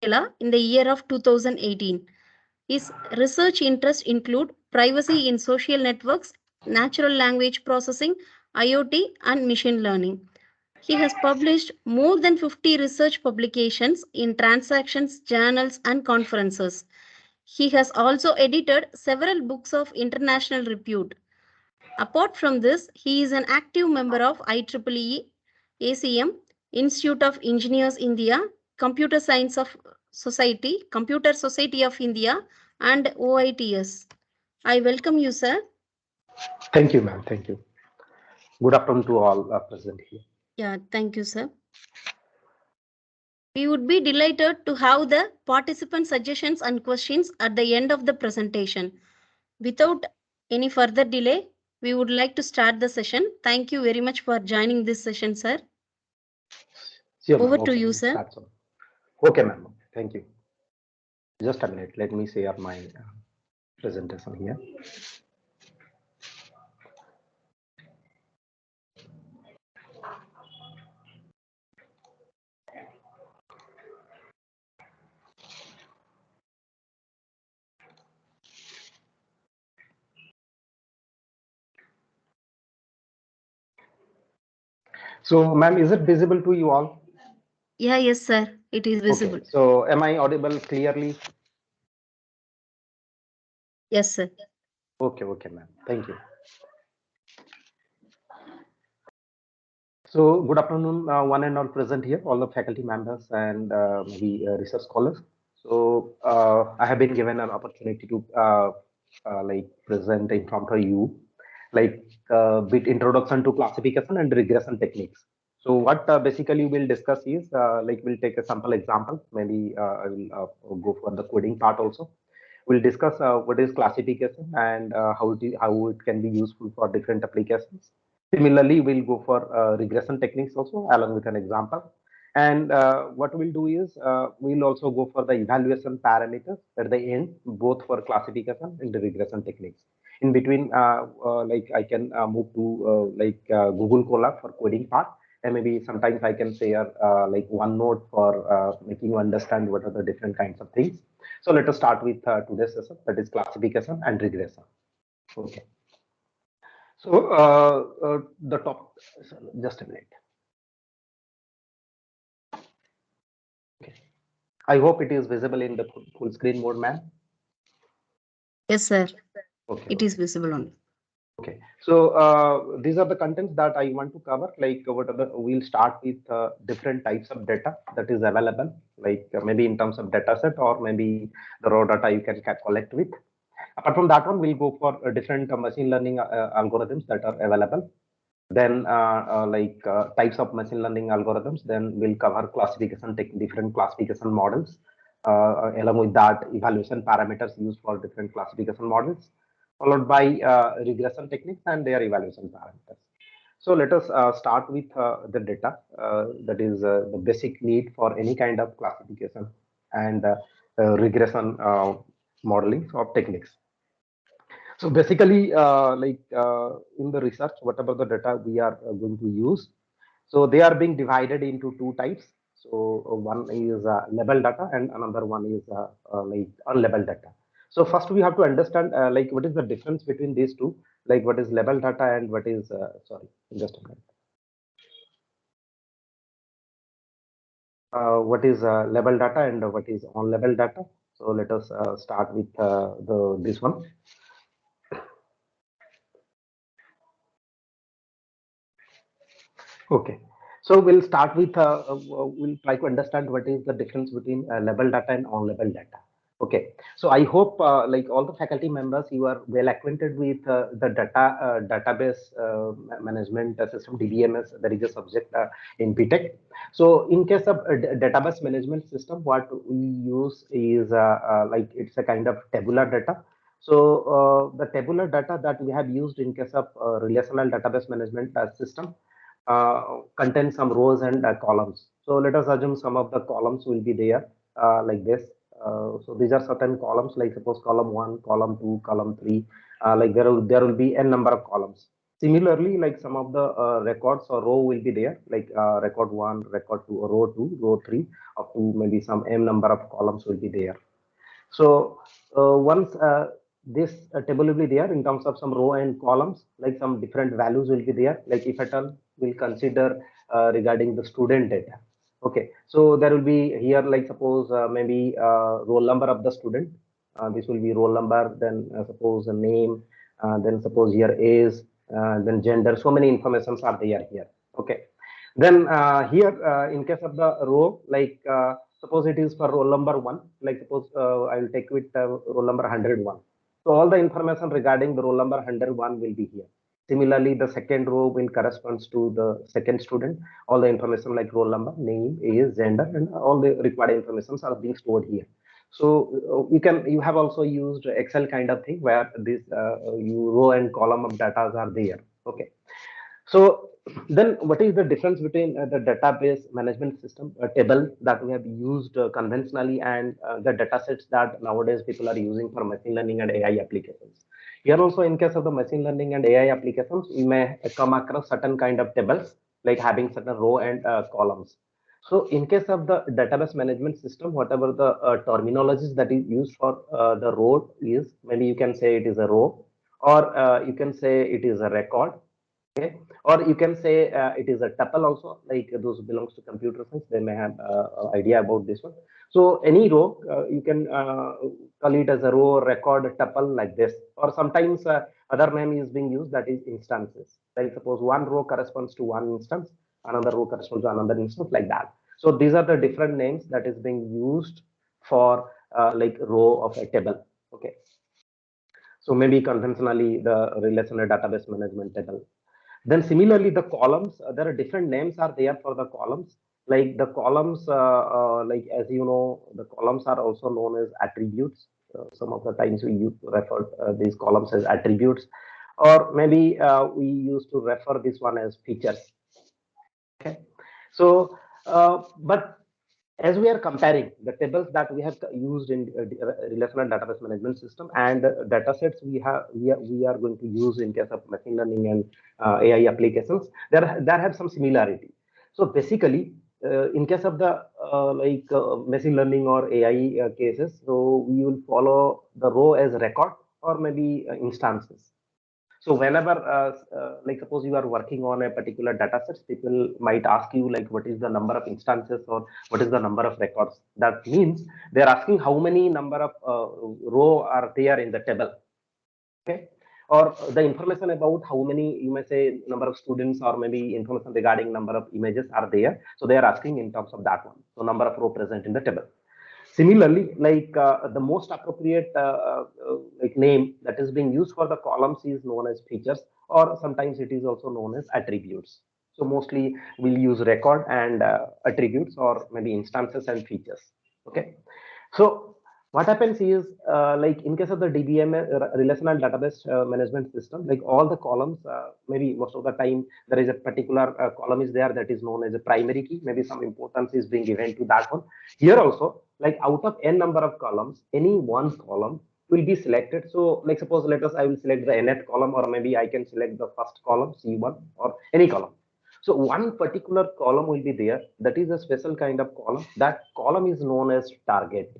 Kerala in the year of 2018. His research interests include privacy in social networks, natural language processing, IoT, and machine learning. He has published more than 50 research publications in transactions, journals, and conferences. He has also edited several books of international repute. Apart from this, he is an active member of IEEE, ACM, Institute of Engineers India, Computer Society of India, and OITS. I welcome you, sir. Thank you, ma'am. Thank you. Good afternoon to all present here. Yeah, thank you, sir. We would be delighted to have the participant suggestions and questions at the end of the presentation. Without any further delay, we would like to start the session. Thank you very much for joining this session, sir. Sure, Over to okay, you, sir. Okay, ma'am. Thank you. Just a minute. Let me share my presentation here. So, ma'am, is it visible to you all? Yeah, yes, sir. It is visible. Okay. So, am I audible clearly? Yes, sir. Okay, ma'am. Thank you. So, good afternoon, one and all present here, all the faculty members and maybe research scholars. So, I have been given an opportunity to like present in front of you, like bit introduction to classification and regression techniques. So, what basically we'll discuss is like we'll take a sample example. Maybe I will go for the coding part also. We'll discuss what is classification and how it can be useful for different applications. Similarly, we'll go for regression techniques also along with an example. And what we'll do is we'll also go for the evaluation parameters at the end, both for classification and the regression techniques. In between, like I can move to Google Colab for coding part, and maybe sometimes I can share like OneNote for making you understand what are the different kinds of things. So let us start with today's session, that is classification and regression. Okay. So the top, just a minute. Okay. I hope it is visible in the full screen mode, ma'am. Yes, sir. Okay. It is visible only. Okay. So these are the contents that I want to cover. Like what are the? We'll start with different types of data that is available, like maybe in terms of data set or maybe the raw data you can collect with. Apart from that one, we'll go for different machine learning algorithms that are available. Then types of machine learning algorithms. Then we'll cover classification, different classification models. Along with that, evaluation parameters used for different classification models, followed by regression techniques and their evaluation parameters. So let us start with the data. That is the basic need for any kind of classification and regression modeling of techniques. So basically, in the research, whatever the data we are going to use, so they are being divided into two types. So one is label data and another one is like unlabeled data. So first we have to understand like what is the difference between these two, like what is label data and what is, sorry, just a minute. What is label data and what is unlabeled data. So let us start with this one. Okay, so we'll start with, we'll try to understand what is the difference between label data and on-label data. Okay, so I hope like all the faculty members, you are well acquainted with the database management system, DBMS. There is a subject in BTech. So in case of database management system, what we use is like it's a kind of tabular data. So the tabular data that we have used in case of relational database management system contain some rows and columns. So let us assume some of the columns will be there like this. So these are certain columns, like suppose column 1, column 2, column 3. Like there will be n number of columns. Similarly, like some of the records or row will be there, like record one, record two, row two, row three, up to maybe some m number of columns will be there. So once this table will be there in terms of some row and columns, like some different values will be there. Like if at all we'll consider regarding the student data. Okay, so there will be here, like suppose maybe roll number of the student. This will be roll number, then suppose a name, then suppose here age, then gender. So many informations are there here. Okay, then here in case of the row, like suppose it is for roll number one, like suppose I will take with roll number 101. So all the information regarding the roll number 101 will be here. Similarly, the second row will corresponds to the second student. All the information like roll number, name, age, gender, and all the required informations are being stored here. So you have also used Excel kind of thing where this you row and column of data are there. Okay, so then what is the difference between the database management system, a table that we have used conventionally, and the data sets that nowadays people are using for machine learning and AI applications? Here also, in case of the machine learning and AI applications, we may come across certain kind of tables, like having certain row and columns. So in case of the database management system, whatever the terminologies that is used for the row is, maybe you can say it is a row, or you can say it is a record. Okay, or you can say it is a tuple also, like those belongs to computer science, they may have idea about this one. So any row you can call it as a row, record, tuple, like this. Or sometimes other name is being used, that is instances, like suppose one row corresponds to one instance, another row corresponds to another instance, like that. So these are the different names that is being used for like row of a table. Okay, so maybe conventionally the relational database management table. Then similarly, the columns, there are different names are there for the columns. Like the columns, like as you know, the columns are also known as attributes. Some of the times we refer these columns as attributes, or maybe we used to refer this one as features. Okay, so but as we are comparing the tables that we have used in relational database management system and data sets we are going to use in case of machine learning and AI applications, there have some similarity. So basically, in case of the machine learning or AI cases, so we will follow the row as record or maybe instances. So whenever, like suppose you are working on a particular data set, people might ask you like, what is the number of instances or what is the number of records? That means they're asking how many number of row are there in the table. Okay. Or the information about how many, you may say number of students or maybe information regarding number of images are there. So they are asking in terms of that one. So number of row present in the table. Similarly, like the most appropriate like name that is being used for the columns is known as features, or sometimes it is also known as attributes. So mostly we'll use record and attributes, or maybe instances and features. Okay. So what happens is, like in case of the DBM relational database management system, like all the columns, maybe most of the time there is a particular column is there that is known as a primary key. Maybe some importance is being given to that one. Here also, like out of n number of columns, any one column will be selected. So like suppose let us I will select the nth column, or maybe I can select the first column C1 or any column. So one particular column will be there. That is a special kind of column. That column is known as target.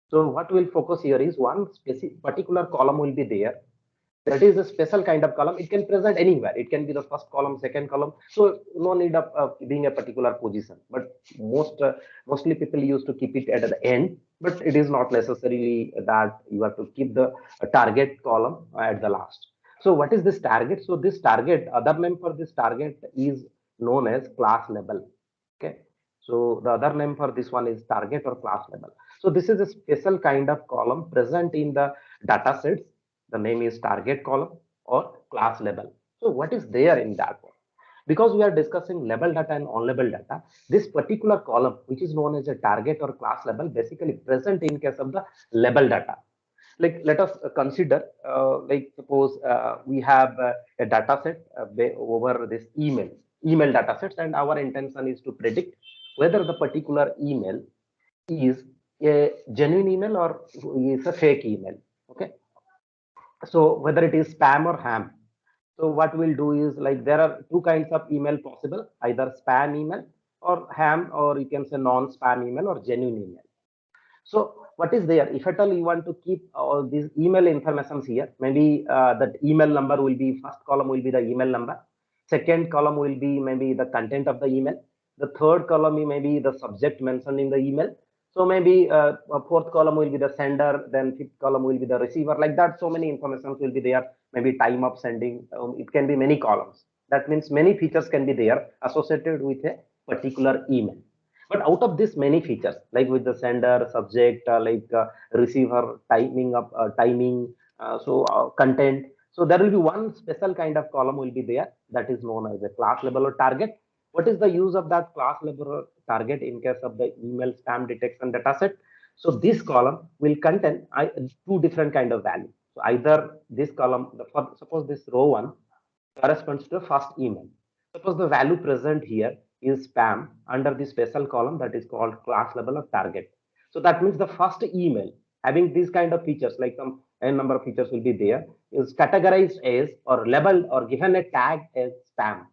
So what we'll focus here is one specific particular column will be there. That is a special kind of column. It can present anywhere. It can be the first column, second column. So no need of being a particular position. But mostly people used to keep it at the end. But it is not necessarily that you have to keep the target column at the last. So what is this target? So this target, other name for this target is known as class label. Okay. So the other name for this one is target or class label. So this is a special kind of column present in the data sets. The name is target column or class label. So what is there in that one? Because we are discussing label data and on-label data, this particular column, which is known as a target or class label, basically present in case of the label data. Like let us consider, like suppose we have a data set over this email data sets, and our intention is to predict whether the particular email is a genuine email or is a fake email. Okay, so whether it is spam or ham. So what we'll do is like there are two kinds of email possible, either spam email or ham, or you can say non-spam email or genuine email. So what is there? If at all you want to keep all these email informations here, maybe that email number will be first column will be the email number. Second column will be maybe the content of the email. The third column may be the subject mentioned in the email. So maybe a fourth column will be the sender, then fifth column will be the receiver. Like that, so many informations will be there. Maybe time of sending. It can be many columns. That means many features can be there associated with a particular email. But out of this many features, like with the sender, subject, receiver, timing, content. So there will be one special kind of column will be there that is known as a class level or target. What is the use of that class level or target in case of the email spam detection dataset? So this column will contain two different kind of value. So either this column, suppose this row one corresponds to the first email. Suppose the value present here is spam under the special column that is called class level of target. So that means the first email having these kind of features, like some n number of features will be there, is categorized as or labeled or given a tag as spam.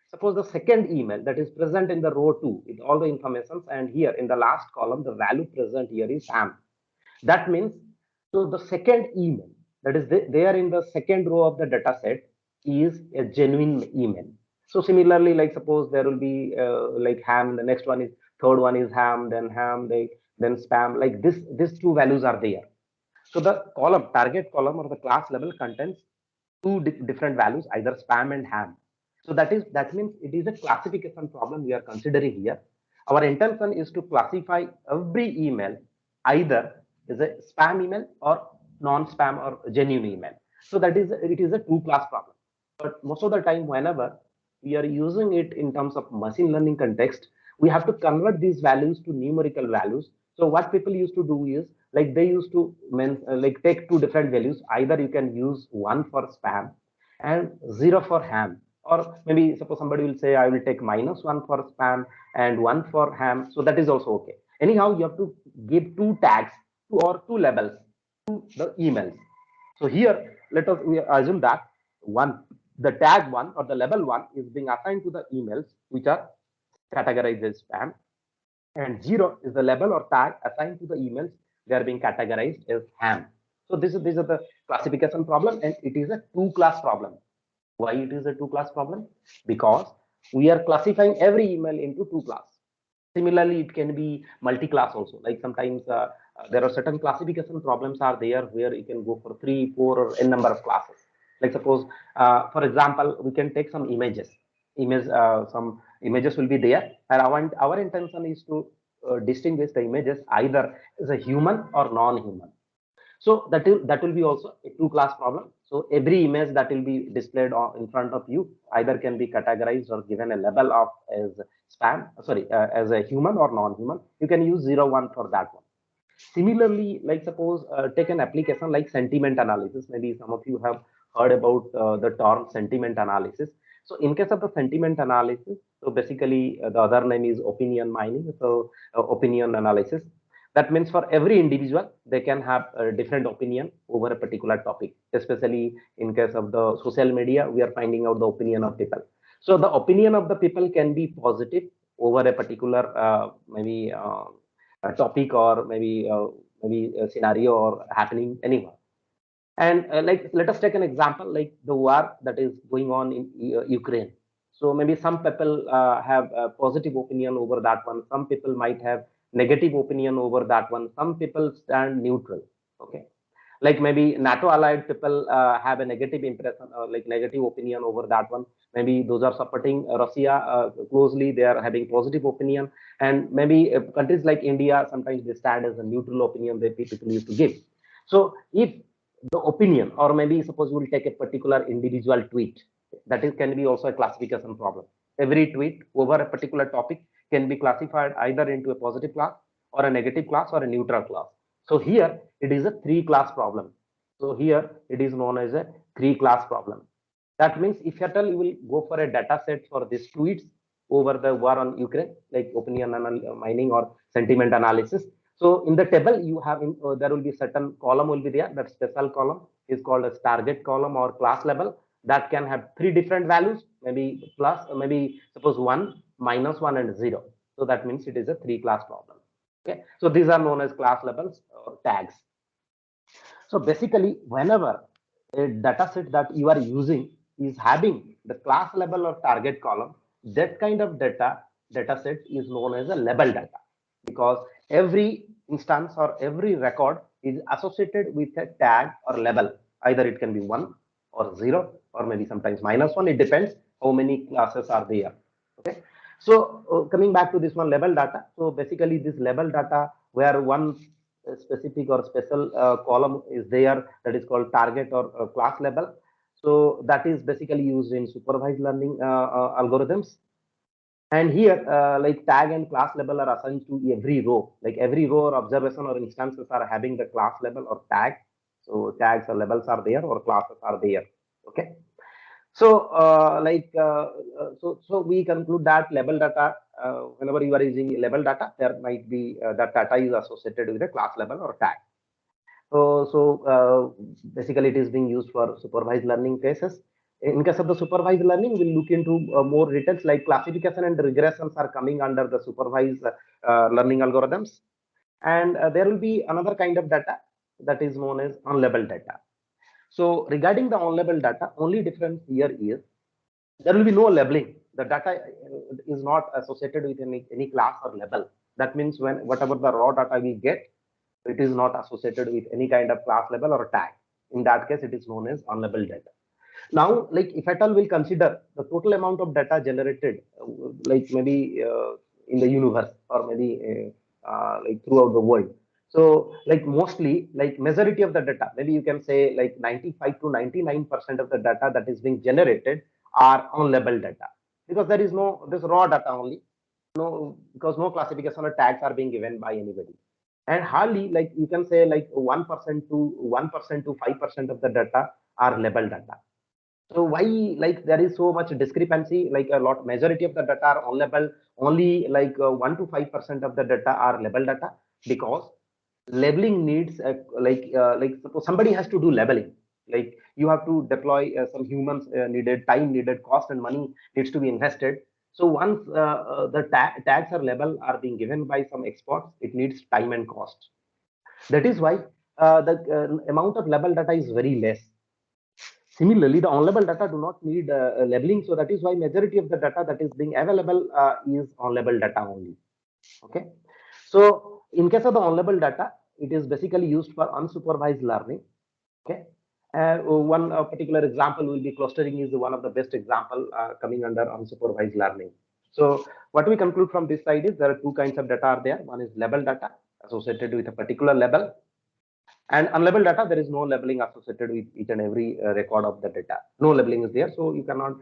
Suppose the second email that is present in the row 2 with all the informations, and here in the last column the value present here is spam. That means, so the second email that is there in the second row of the data set is a genuine email. So similarly, like suppose there will be like ham, the next one is third one is ham, then spam. Like this, these two values are there. So the column, target column or the class level contains two different values, either spam and ham. So that means it is a classification problem we are considering here. Our intention is to classify every email either is a spam email or non-spam or genuine email. So that is it is a two-class problem. But most of the time, whenever we are using it in terms of machine learning context, we have to convert these values to numerical values. So what people used to do is like they used to like take two different values. Either you can use one for spam and zero for ham, or maybe suppose somebody will say I will take -1 for spam and one for ham. So that is also okay. Anyhow, you have to give two tags or two labels to the emails. So here, let us we assume that one, the tag one or the label one is being assigned to the emails which are categorized as spam, and zero is the label or tag assigned to the emails they are being categorized as ham. So this is the classification problem, and it is a two-class problem. Why it is a two-class problem? Because we are classifying every email into two class. Similarly, it can be multi-class also. Like sometimes there are certain classification problems are there where you can go for 3, 4, or n number of classes. Like suppose, for example, we can take some images. Some images will be there, and our intention is to distinguish the images either as a human or non-human. So that will be also a two-class problem. So every image that will be displayed in front of you either can be categorized or given a label of as spam, sorry, as a human or non-human. You can use 0, 1 for that one. Similarly, like suppose take an application like sentiment analysis. Maybe some of you have heard about the term sentiment analysis. So in case of the sentiment analysis, so basically the other name is opinion mining. So opinion analysis. That means for every individual, they can have a different opinion over a particular topic. Especially in case of the social media, we are finding out the opinion of people. So the opinion of the people can be positive over a particular maybe a topic, or maybe a scenario or happening anywhere. And like let us take an example like the war that is going on in Ukraine. So maybe some people have a positive opinion over that one. Some people might have negative opinion over that one. Some people stand neutral. Okay, like maybe NATO allied people have a negative impression, like negative opinion over that one. Maybe those are supporting Russia closely, they are having positive opinion. And maybe countries like India, sometimes they stand as a neutral opinion that people used to give. So if the opinion, or maybe suppose we'll take a particular individual tweet, that is can be also a classification problem. Every tweet over a particular topic can be classified either into a positive class or a negative class or a neutral class. So here it is a three-class problem. So here it is known as a three-class problem. That means if at all you will go for a data set for these tweets over the war on Ukraine, like opinion mining or sentiment analysis. So in the table you have there will be certain column will be there. That special column is called as target column or class level, that can have three different values, maybe plus, maybe suppose 1, -1 and 0. So that means it is a three class problem. Okay, so these are known as class labels or tags. So basically, whenever a data set that you are using is having the class level or target column, that kind of data set is known as a label data, because every instance or every record is associated with a tag or label. Either it can be 1 or 0 or maybe sometimes -1. It depends how many classes are there. Okay. So coming back to this one, label data. So basically this label data where one specific or special column is there, that is called target or class label. So that is basically used in supervised learning algorithms. And here, like tag and class label are assigned to every row. Like every row or observation or instances are having the class label or tag. So tags or labels are there or classes are there. Okay. So, so we conclude that label data, whenever you are using label data, there might be that data is associated with a class label or tag. So basically, it is being used for supervised learning cases. In case of the supervised learning, we'll look into more details, like classification and regressions are coming under the supervised learning algorithms. And there will be another kind of data that is known as unlabeled data. So regarding the unlabeled data, only difference here is there will be no labeling. The data is not associated with any class or label. That means when whatever the raw data we get, it is not associated with any kind of class label or tag. In that case, it is known as unlabeled data. Now, like if at all we'll consider the total amount of data generated, like maybe in the universe or maybe like throughout the world. So like mostly like majority of the data, maybe you can say like 95 to 99% of the data that is being generated are unlabeled data, because there is no this raw data only, no, because no classification or tags are being given by anybody. And hardly like you can say like 1% to 1% to 5% of the data are labeled data. So why like there is so much discrepancy? Like a lot majority of the data are on label, only like 1 to 5% of the data are label data, because labeling needs like suppose somebody has to do labeling. Like you have to deploy some humans needed, time needed, cost and money needs to be invested. So once the tags or label are being given by some experts, it needs time and cost. That is why the amount of label data is very less. Similarly, the on-label data do not need labeling, so that is why majority of the data that is being available is on-label data only. Okay, so in case of the on-label data, it is basically used for unsupervised learning. Okay, one particular example will be clustering is one of the best example coming under unsupervised learning. So what we conclude from this side is there are two kinds of data are there. One is label data associated with a particular label, and unlabeled data, there is no labeling associated with each and every record of the data. No labeling is there, so you cannot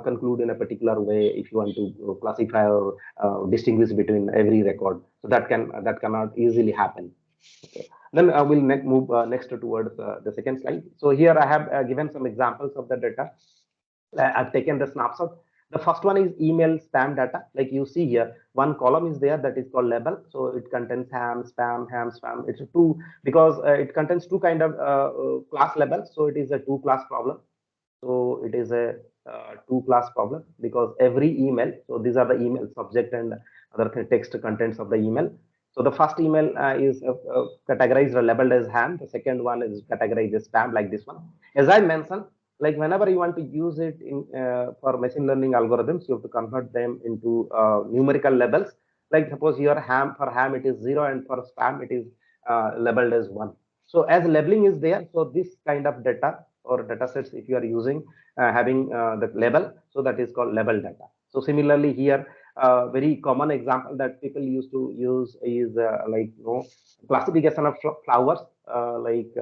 conclude in a particular way if you want to classify or distinguish between every record. So that cannot easily happen. Okay. Then we'll move next towards the second slide. So here I have given some examples of the data. I've taken the snapshot. The first one is email spam data. Like you see here, one column is there that is called label. So it contains ham, spam. It's a two, because it contains two kind of class labels. So it is a two class problem. So it is a two class problem, because every email, so these are the email subject and other text contents of the email. So the first email is categorized or labeled as ham. The second one is categorized as spam, like this one. As I mentioned, like whenever you want to use it in for machine learning algorithms, you have to convert them into numerical labels. Like suppose your ham, for ham it is 0 and for spam it is labeled as 1. So as labeling is there, so this kind of data or data sets, if you are using having the label, so that is called label data. So similarly here, very common example that people used to use is like classification of flowers, like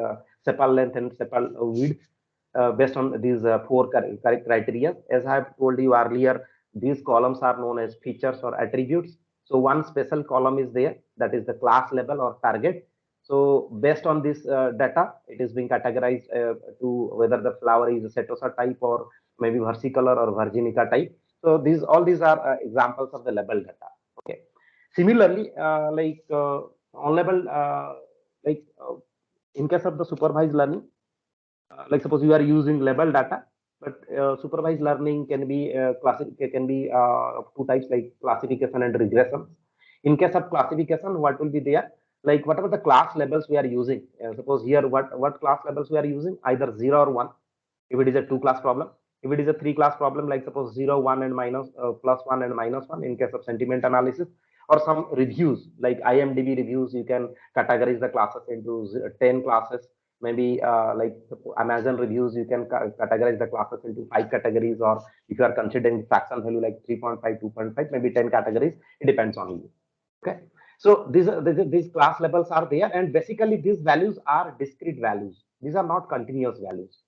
sepal length and sepal width, based on these four criteria. As I have told you earlier, these columns are known as features or attributes. So one special column is there, that is the class label or target. So based on this data, it is being categorized to whether the flower is a setosa type or maybe versicolor or virginica type. So all these are examples of the label data. Okay. Similarly, like on label, like in case of the supervised learning, like suppose you are using label data, But supervised learning can be two types, like classification and regression. In case of classification, what will be there? Like whatever the class levels we are using. Suppose here, what class levels we are using? Either 0 or 1. If it is a two class problem, if it is a three class problem, like suppose 0, 1 and minus, plus 1 and minus 1 in case of sentiment analysis, or some reviews like IMDb reviews, you can categorize the classes into 10 classes. Maybe like Amazon reviews, you can categorize the classes into 5 categories, or if you are considering fraction value like 3.5, 2.5, maybe 10 categories. It depends on you. Okay. So these class levels are there, and basically these values are discrete values. These are not continuous values.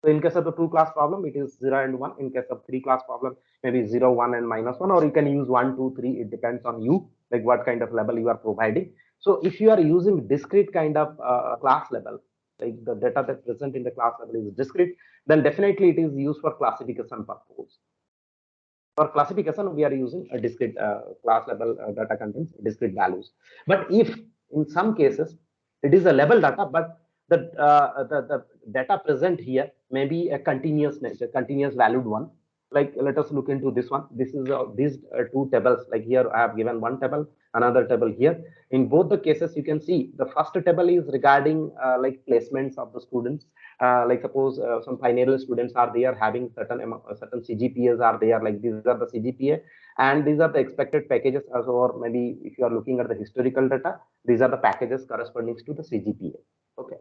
So in case of the two class problem, it is 0 and 1. In case of three class problem, maybe 0, 1 and minus 1, or you can use 1, 2, 3. It depends on you, like what kind of level you are providing. So if you are using discrete kind of class level, like the data that present in the class level is discrete, then definitely it is used for classification purpose. For classification, we are using a discrete class level data contains discrete values. But if in some cases it is a level data, but the data present here may be a continuous nature, continuous valued one. Like let us look into this one. This is these two tables. Like here I have given one table, another table here. In both the cases, you can see the first table is regarding like placements of the students. Like suppose some final students are there having certain CGPAs are there, like these are the CGPA, and these are the expected packages, or maybe if you are looking at the historical data, these are the packages corresponding to the CGPA. Okay.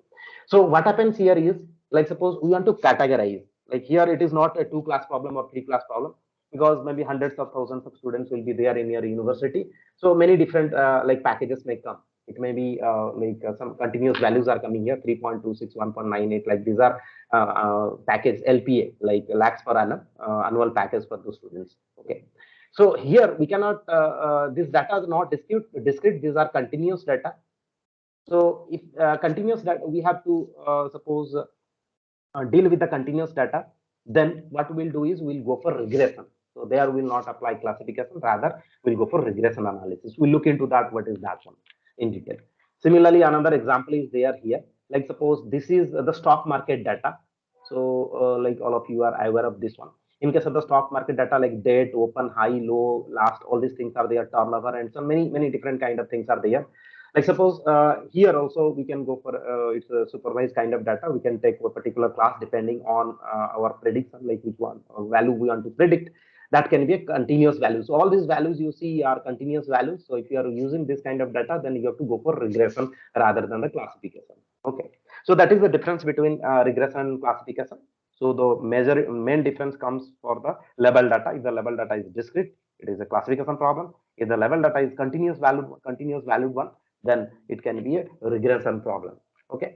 So what happens here is, like suppose we want to categorize, like here it is not a two class problem or three class problem, because maybe hundreds of thousands of students will be there in your university. So many different like packages may come. It may be like some continuous values are coming here, 3.26, 1.98, like these are package LPA, like lakhs per annum, annual package for the students. Okay. So here we cannot, this data is not discrete, these are continuous data. So if continuous data, we have to suppose deal with the continuous data, then what we'll do is we'll go for regression. So there will not apply classification, rather we'll go for regression analysis. We'll look into that, what is that one in detail. Similarly, another example is there here. Like suppose this is the stock market data. So like all of you are aware of this one. In case of the stock market data, like date, open, high, low, last, all these things are there, turnover, and so many different kind of things are there. Like suppose here also we can go for it's a supervised kind of data. We can take a particular class depending on our prediction, like which one value we want to predict. That can be a continuous value. So all these values you see are continuous values. So if you are using this kind of data, then you have to go for regression rather than the classification. Okay. So that is the difference between regression and classification. So the main difference comes for the level data. If the level data is discrete, it is a classification problem. If the level data is continuous valued one, then it can be a regression problem. Okay.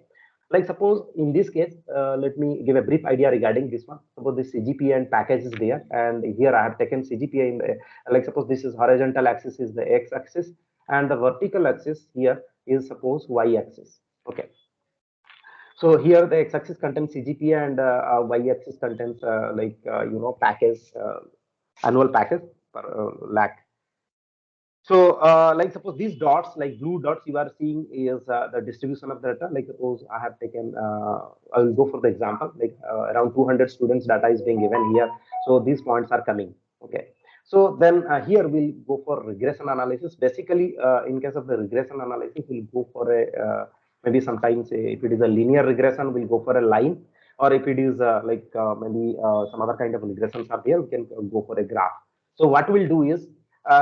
Like suppose in this case, let me give a brief idea regarding this one. Suppose this CGPA and package is there, and here I have taken CGPA in the, like suppose this is horizontal axis is the x-axis, and the vertical axis here is suppose y-axis. Okay. So here the x-axis contains CGPA, and y-axis contains package, annual package per lakh. So, like suppose these dots, like blue dots you are seeing is the distribution of the data. Like suppose I have taken, I will go for the example, like around 200 students data is being given here. So these points are coming. Okay. So then here we'll go for regression analysis. Basically, in case of the regression analysis, we'll go for a, maybe sometimes if it is a linear regression, we'll go for a line. Or if it is maybe some other kind of regressions are there, we can go for a graph. So what we'll do is,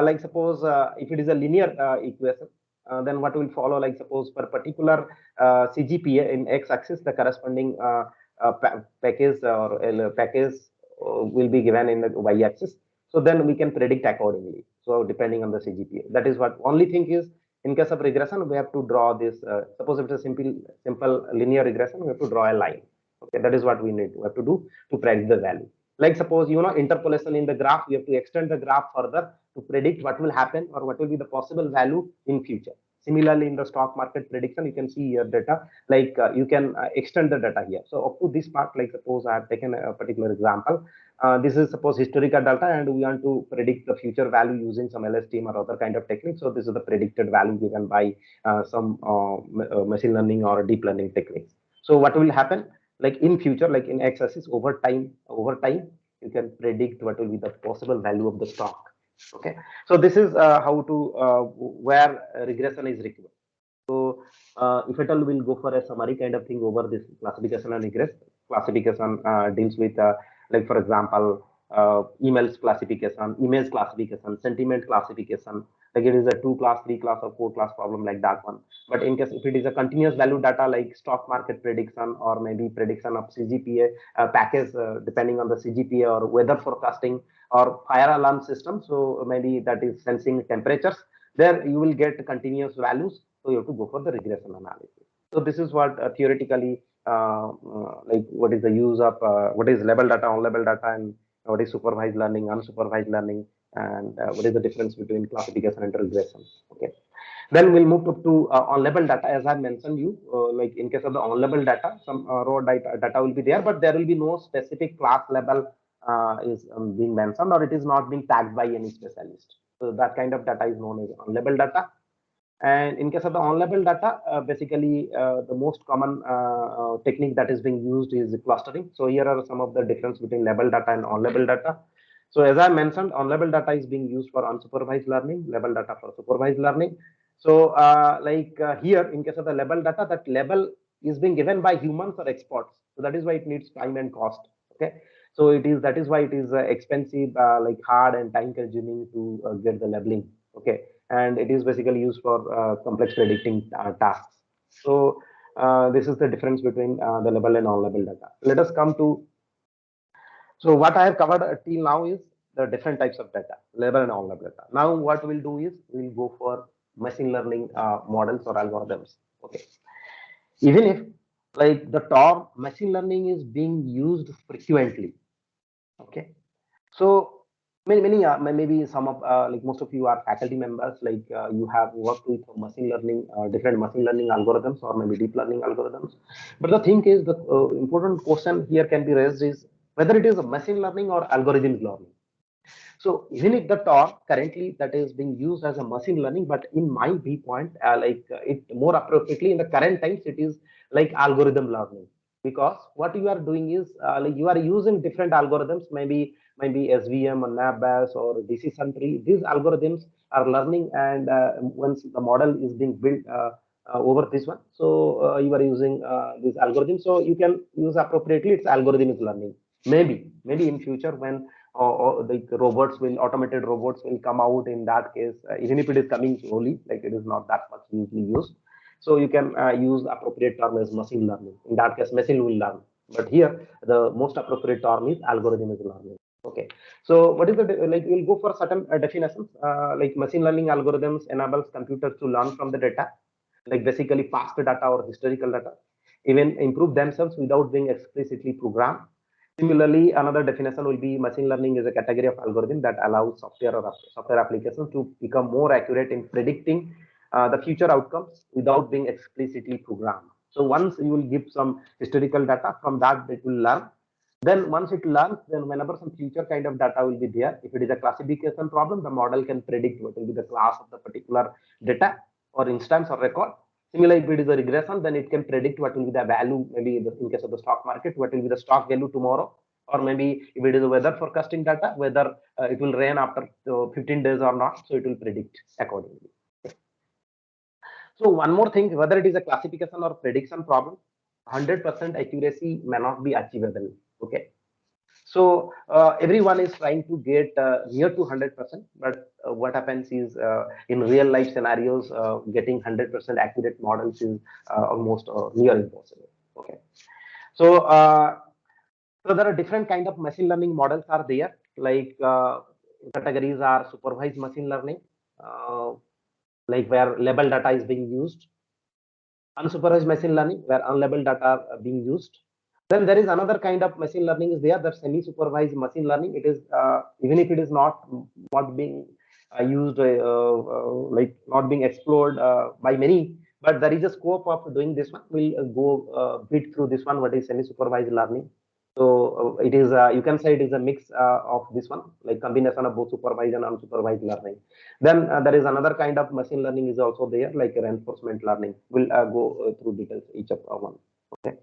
like suppose if it is a linear equation, then what will follow, like suppose per particular CGPA in x-axis, the corresponding package or package will be given in the y-axis. So then we can predict accordingly. So depending on the CGPA, that is what. Only thing is, in case of regression, we have to draw this. Suppose if it's a simple linear regression, we have to draw a line. Okay, that is what we need to have to do to predict the value. Like suppose interpolation in the graph, we have to extend the graph further to predict what will happen or what will be the possible value in future. Similarly, in the stock market prediction, you can see your data, like you can extend the data here. So up to this part, like suppose I have taken a particular example. This is suppose historical data, and we want to predict the future value using some LSTM or other kind of technique. So this is the predicted value given by some machine learning or deep learning techniques. So what will happen? like in future, like in x-axis over time, you can predict what will be the possible value of the stock. Okay, so this is how to where regression is required. So if at all we'll go for a summary kind of thing over this classification and regress. Classification deals with like for example emails classification, image classification, sentiment classification. Like it is a 2 class, 3 class, or 4 class problem like that one. But in case if it is a continuous value data like stock market prediction or maybe prediction of CGPA package depending on the CGPA or weather forecasting or fire alarm system. So maybe that is sensing temperatures. There you will get continuous values, so you have to go for the regression analysis. So this is what theoretically like what is the use of what is level data, on level data, and what is supervised learning, unsupervised learning, and what is the difference between classification and regression. Okay. Then we'll move to on level data. As I mentioned you, like in case of the on level data, some raw data will be there, but there will be no specific class level is being mentioned, or it is not being tagged by any specialist. So that kind of data is known as on level data. And in case of the on level data, basically the most common technique that is being used is clustering. So here are some of the difference between level data and on level data. So as I mentioned, on level data is being used for unsupervised learning, level data for supervised learning. So here, in case of the level data, that level is being given by humans or experts. So that is why it needs time and cost. Okay. So that is why it is expensive, like hard and time consuming to get the leveling. Okay. And it is basically used for complex predicting tasks. So this is the difference between the level and on-level data. Let us come to, so what I have covered till now is the different types of data, level and on-level data. Now what we'll do is we'll go for machine learning models or algorithms. Okay, even if like the term machine learning is being used frequently. Okay, so many maybe some of like most of you are faculty members, like you have worked with machine learning, different machine learning algorithms or maybe deep learning algorithms. But the thing is, the important question here can be raised is whether it is a machine learning or algorithmic learning. So even if the term currently that is being used as a machine learning, but in my viewpoint, it more appropriately in the current times, it is like algorithm learning, because what you are doing is like you are using different algorithms, maybe SVM or NABBAS or decision tree. These algorithms are learning, and once the model is being built over this one, so you are using this algorithm, so you can use appropriately. It's algorithmic learning. Maybe in future when the robots will automated robots will come out, in that case even if it is coming slowly, like it is not that much usually used, so you can use appropriate term as machine learning. In that case machine will learn, but here the most appropriate term is algorithm is learning. Okay, so what is the like we'll go for certain definitions, like machine learning algorithms enables computers to learn from the data, like basically past data or historical data, even improve themselves without being explicitly programmed. Similarly, another definition will be machine learning is a category of algorithm that allows software applications to become more accurate in predicting the future outcomes without being explicitly programmed. So once you will give some historical data, from that it will learn. Then once it learns, then whenever some future kind of data will be there, if it is a classification problem, the model can predict what will be the class of the particular data or instance or record. Similarly, if it is a regression, then it can predict what will be the value, maybe in case of the stock market, what will be the stock value tomorrow, or maybe if it is a weather forecasting data, whether it will rain after 15 days or not, so it will predict accordingly. So one more thing, whether it is a classification or prediction problem, 100% accuracy may not be achievable. Okay, so everyone is trying to get near to 100%, but what happens is in real life scenarios, getting 100% accurate models is almost near impossible. Okay, so so there are different kind of machine learning models are there, like categories are supervised machine learning, uh, like where label data is being used, unsupervised machine learning where unlabeled data are being used. Then there is another kind of machine learning is there, that semi-supervised machine learning. It is even if it is not being used like not being explored by many, but there is a scope of doing this one. We'll go bit through this one. What is semi-supervised learning? So it is you can say it is a mix of this one, like combination of both supervised and unsupervised learning. Then there is another kind of machine learning is also there, like reinforcement learning. We'll go through details each of one. Okay.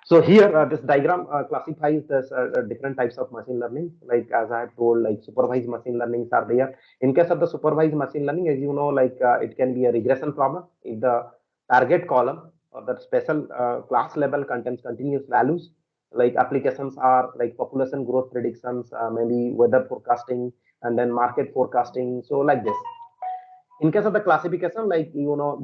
So here, this diagram classifies this different types of machine learning. Like as I have told, like supervised machine learnings are there. In case of the supervised machine learning, as you know, like it can be a regression problem if the target column or the special class level contains continuous values. Like applications are like population growth predictions, maybe weather forecasting, and then market forecasting. So like this. In case of the classification, like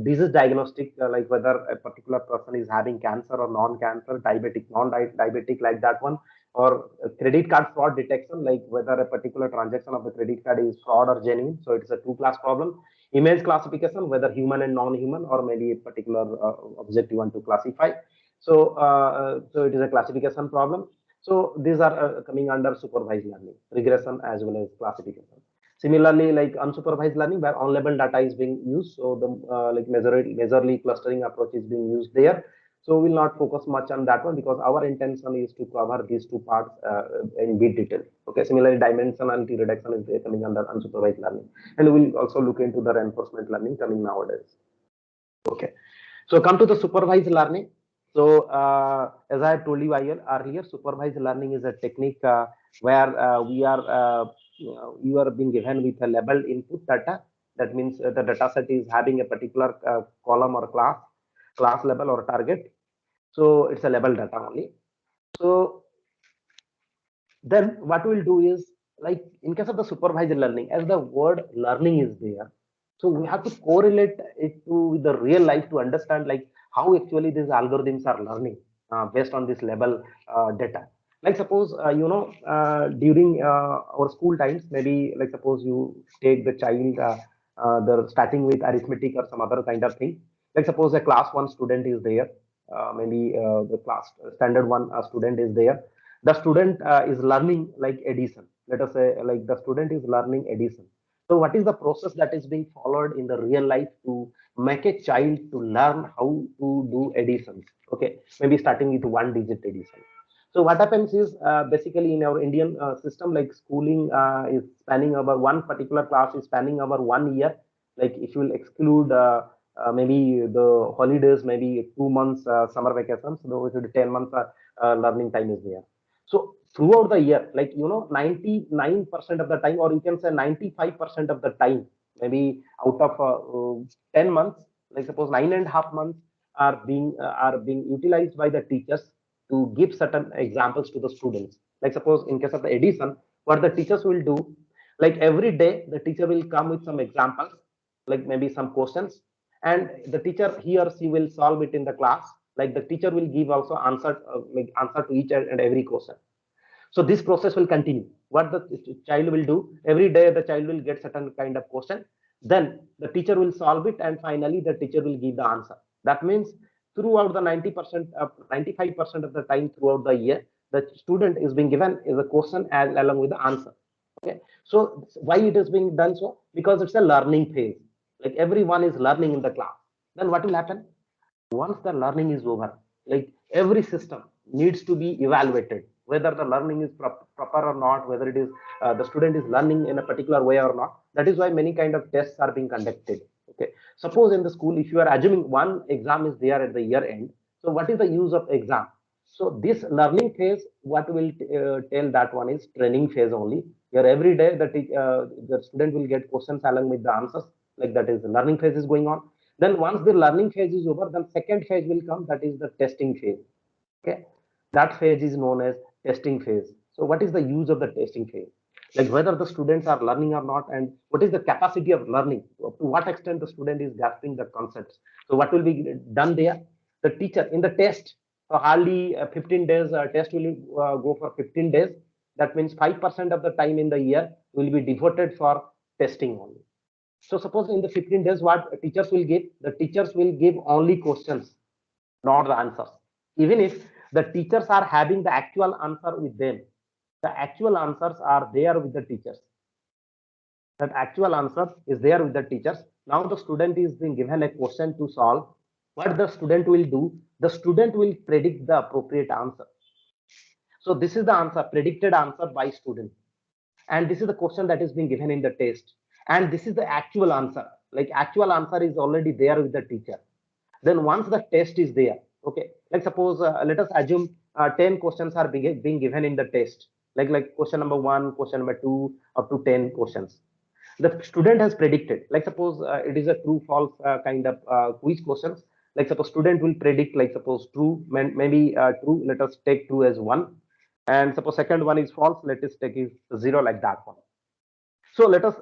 disease diagnostic, like whether a particular person is having cancer or non-cancer, diabetic, non-diabetic, like that one, or credit card fraud detection, like whether a particular transaction of the credit card is fraud or genuine. So it's a two-class problem. Image classification, whether human and non-human, or maybe a particular object you want to classify. So it is a classification problem. So these are coming under supervised learning, regression as well as classification. Similarly, like unsupervised learning, where on-level data is being used, so the like majorly clustering approach is being used there. So we'll not focus much on that one because our intention is to cover these two parts in bit detail. Okay. Similarly, dimensionality reduction is there coming under unsupervised learning, and we'll also look into the reinforcement learning coming nowadays. Okay. So come to the supervised learning. So as I told you earlier, supervised learning is a technique where you are being given with a labeled input data. That means the data set is having a particular column or class level or target. So it's a label data only. So then what we'll do is, like in case of the supervised learning, as the word learning is there, so we have to correlate it to with the real life to understand like how actually these algorithms are learning based on this level data. Like suppose during our school times, maybe like suppose you take the child, they're starting with arithmetic or some other kind of thing. Like suppose a class one student is there, maybe the class standard one student is there. The student is learning like addition. Let us say like the student is learning addition. So what is the process that is being followed in the real life to make a child to learn how to do additions? Okay, maybe starting with one digit addition. So what happens is basically in our Indian system, like schooling is spanning over one particular class is spanning over 1 year. Like if you will exclude maybe the holidays, maybe 2 months summer vacations, so it will be 10 months learning time is there. So throughout the year, like 99% of the time, or you can say 95% of the time, maybe out of 10 months, like suppose 9.5 months are being utilized by the teachers to give certain examples to the students. Like suppose in case of the addition, what the teachers will do, like every day the teacher will come with some examples, like maybe some questions, and the teacher he or she will solve it in the class. Like the teacher will give also answer, like answer to each and every question. So this process will continue. What the child will do, every day the child will get certain kind of question, then the teacher will solve it, and finally the teacher will give the answer. That means throughout the 90% of 95% of the time throughout the year, the student is being given is a question as along with the answer. Okay. So why it is being done so? Because it's a learning phase. Like everyone is learning in the class. Then what will happen? Once the learning is over, like every system needs to be evaluated whether the learning is proper or not, whether it is the student is learning in a particular way or not. That is why many kind of tests are being conducted. Okay, suppose in the school, if you are assuming one exam is there at the year end, so what is the use of exam? So this learning phase, what will tell, that one is training phase only. Here every day the student will get questions along with the answers, like that is the learning phase is going on. Then once the learning phase is over, then second phase will come, that is the testing phase. Okay, that phase is known as testing phase. So what is the use of the testing phase? Like whether the students are learning or not, and what is the capacity of learning, to what extent the student is grasping the concepts. So what will be done there? The teacher in the test, hardly 15 days test will go for 15 days. That means 5% of the time in the year will be devoted for testing only. So suppose in the 15 days, what teachers will give? The teachers will give only questions, not the answers. Even if the teachers are having the actual answer with them, the actual answers are there with the teachers. That actual answer is there with the teachers. Now the student is being given a question to solve. What the student will do? The student will predict the appropriate answer. So this is the answer, predicted answer by student. And this is the question that is being given in the test. And this is the actual answer. Like actual answer is already there with the teacher. Then once the test is there, okay, Like suppose let us assume 10 questions are being given in the test, like question number 1, question number 2, up to 10 questions. The student has predicted, like suppose it is a true false kind of quiz questions. Like suppose student will predict, like suppose true, maybe true, let us take true as 1, and suppose second one is false, let us take is 0, like that one. So let us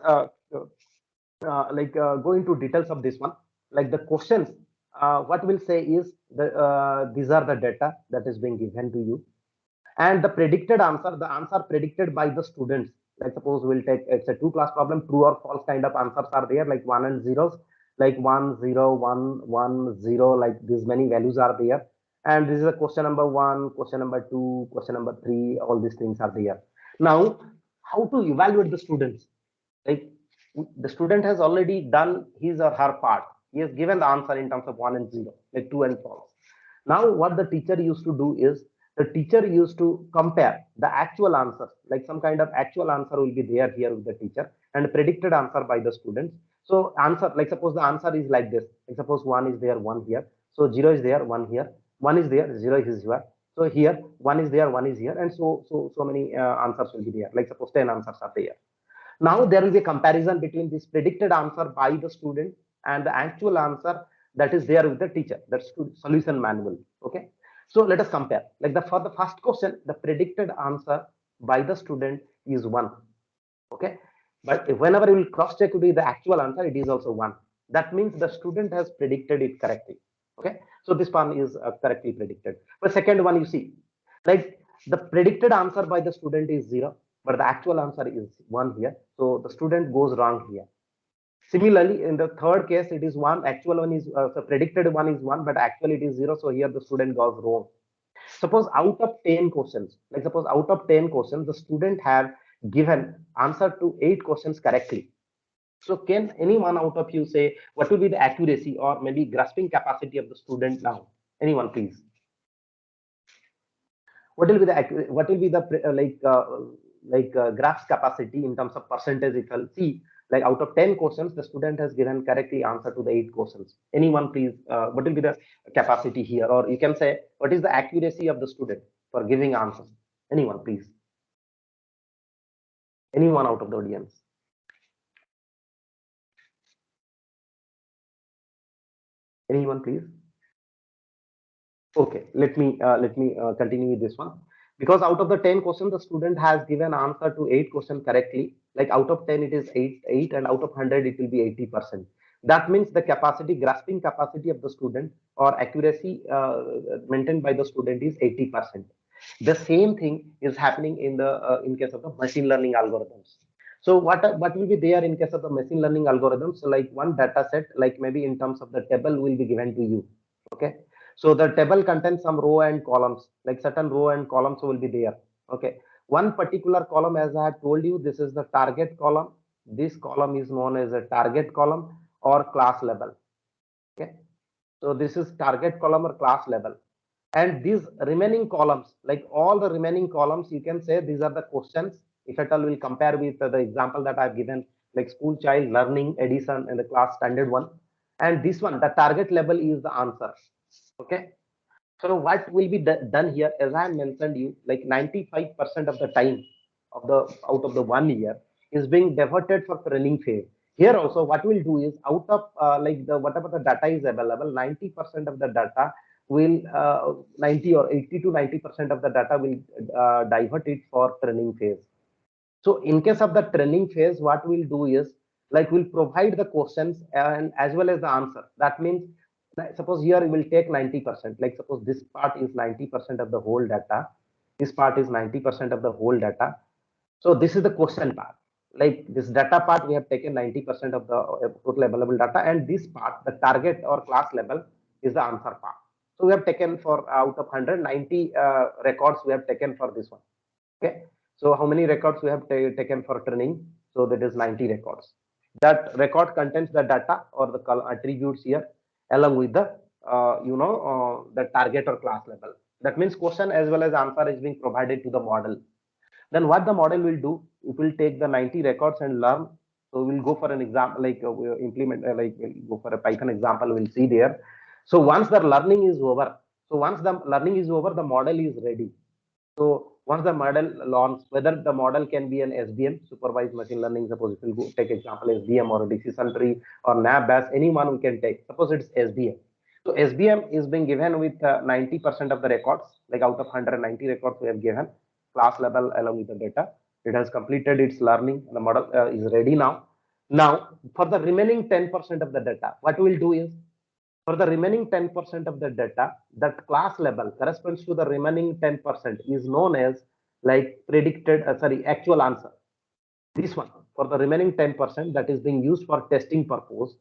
go into details of this one. Like the questions, what we'll say is these are the data that is being given to you, and the predicted answer, the answer predicted by the students. Like suppose we'll take, it's a two class problem, true or false kind of answers are there, like one and zeros, like 1 0 1 1 0, like these many values are there. And this is a question number 1, question number 2, question number 3, all these things are there. Now how to evaluate the students? Like the student has already done his or her part. He has given the answer in terms of 1 and 0, like true and false. Now what the teacher used to do is, the teacher used to compare the actual answers, like some kind of actual answer will be there here with the teacher, and predicted answer by the students. So answer, like suppose the answer is like this, like suppose 1 is there, 1 here, so 0 is there, 1 here, 1 is there, 0 is here, so here 1 is there, 1 is here, and so many answers will be there, like suppose 10 answers are there. Now there will be a comparison between this predicted answer by the student and the actual answer that is there with the teacher. That's solution manual. Okay. So let us compare. Like for the first question, the predicted answer by the student is 1. Okay. But whenever you will cross check with the actual answer, it is also 1. That means the student has predicted it correctly. Okay. So this one is correctly predicted. But second one, you see, like the predicted answer by the student is 0, but the actual answer is 1 here. So the student goes wrong here. Similarly, in the third case, it is 1, actual one is, the predicted one is 1, but actually it is 0. So here the student goes wrong. Suppose out of 10 questions, like suppose out of 10 questions, the student have given answer to 8 questions correctly. So can anyone out of you say what will be the accuracy or maybe grasping capacity of the student now? Anyone, please? What will be the what will be the grasp capacity in terms of percentage? If you'll see, like out of 10 questions, the student has given correctly answer to the 8 questions. Anyone, please? What will be the capacity here, or you can say what is the accuracy of the student for giving answers? Anyone, please? Anyone out of the audience? Anyone, please? Okay, let me continue with this one. Because out of the 10 questions, the student has given answer to 8 questions correctly. Like out of 10, it is 8, and out of 100, it will be 80%. That means the capacity, grasping capacity of the student or accuracy maintained by the student is 80%. The same thing is happening in case of the machine learning algorithms. So what will be there in case of the machine learning algorithms? So like one data set, like maybe in terms of the table will be given to you. Okay. So the table contains some row and columns, like certain row and columns will be there. Okay. One particular column, as I have told you, this is the target column. This column is known as a target column or class level. Okay. So this is target column or class level. And these remaining columns, like all the remaining columns, you can say these are the questions. If at all we'll compare with the example that I've given, like school child learning addition in the class standard 1. And this one, the target level is the answer. Okay. So what will be done here, as I mentioned you, like 95% of the time of the out of the 1 year is being diverted for training phase. Here also, what we'll do is out of like the whatever the data is available, 90% of the data will 90 or 80 to 90% of the data will divert it for training phase. So in case of the training phase, what we'll do is like we'll provide the questions and as well as the answer. That means suppose here we will take 90%, like suppose this part is 90% of the whole data, this part is 90% of the whole data. So this is the question part. Like this data part, we have taken 90% of the total available data, and this part, the target or class level, is the answer part. So we have taken for out of 190 records, we have taken for this one. Okay. So how many records we have taken for training? So that is 90 records. That record contains the data or the attributes here along with the the target or class level. That means question as well as answer is being provided to the model. Then what the model will do, it will take the 90 records and learn. So we'll go for an example, like we'll implement, like we'll go for a Python example, we'll see there. So once the learning is over, So once the learning is over, the model is ready. So once the model launch, whether the model can be an SBM, supervised machine learning, suppose if we go take example SBM or a decision tree or NAB as anyone we can take. Suppose it's SBM. So SBM is being given with 90% of the records, like out of 190 records we have given class level along with the data. It has completed its learning. The model is ready now. Now for the remaining 10% of the data, what we'll do is for the remaining 10% of the data, that class level corresponds to the remaining 10% is known as like predicted, actual answer. This one for the remaining 10% that is being used for testing purpose.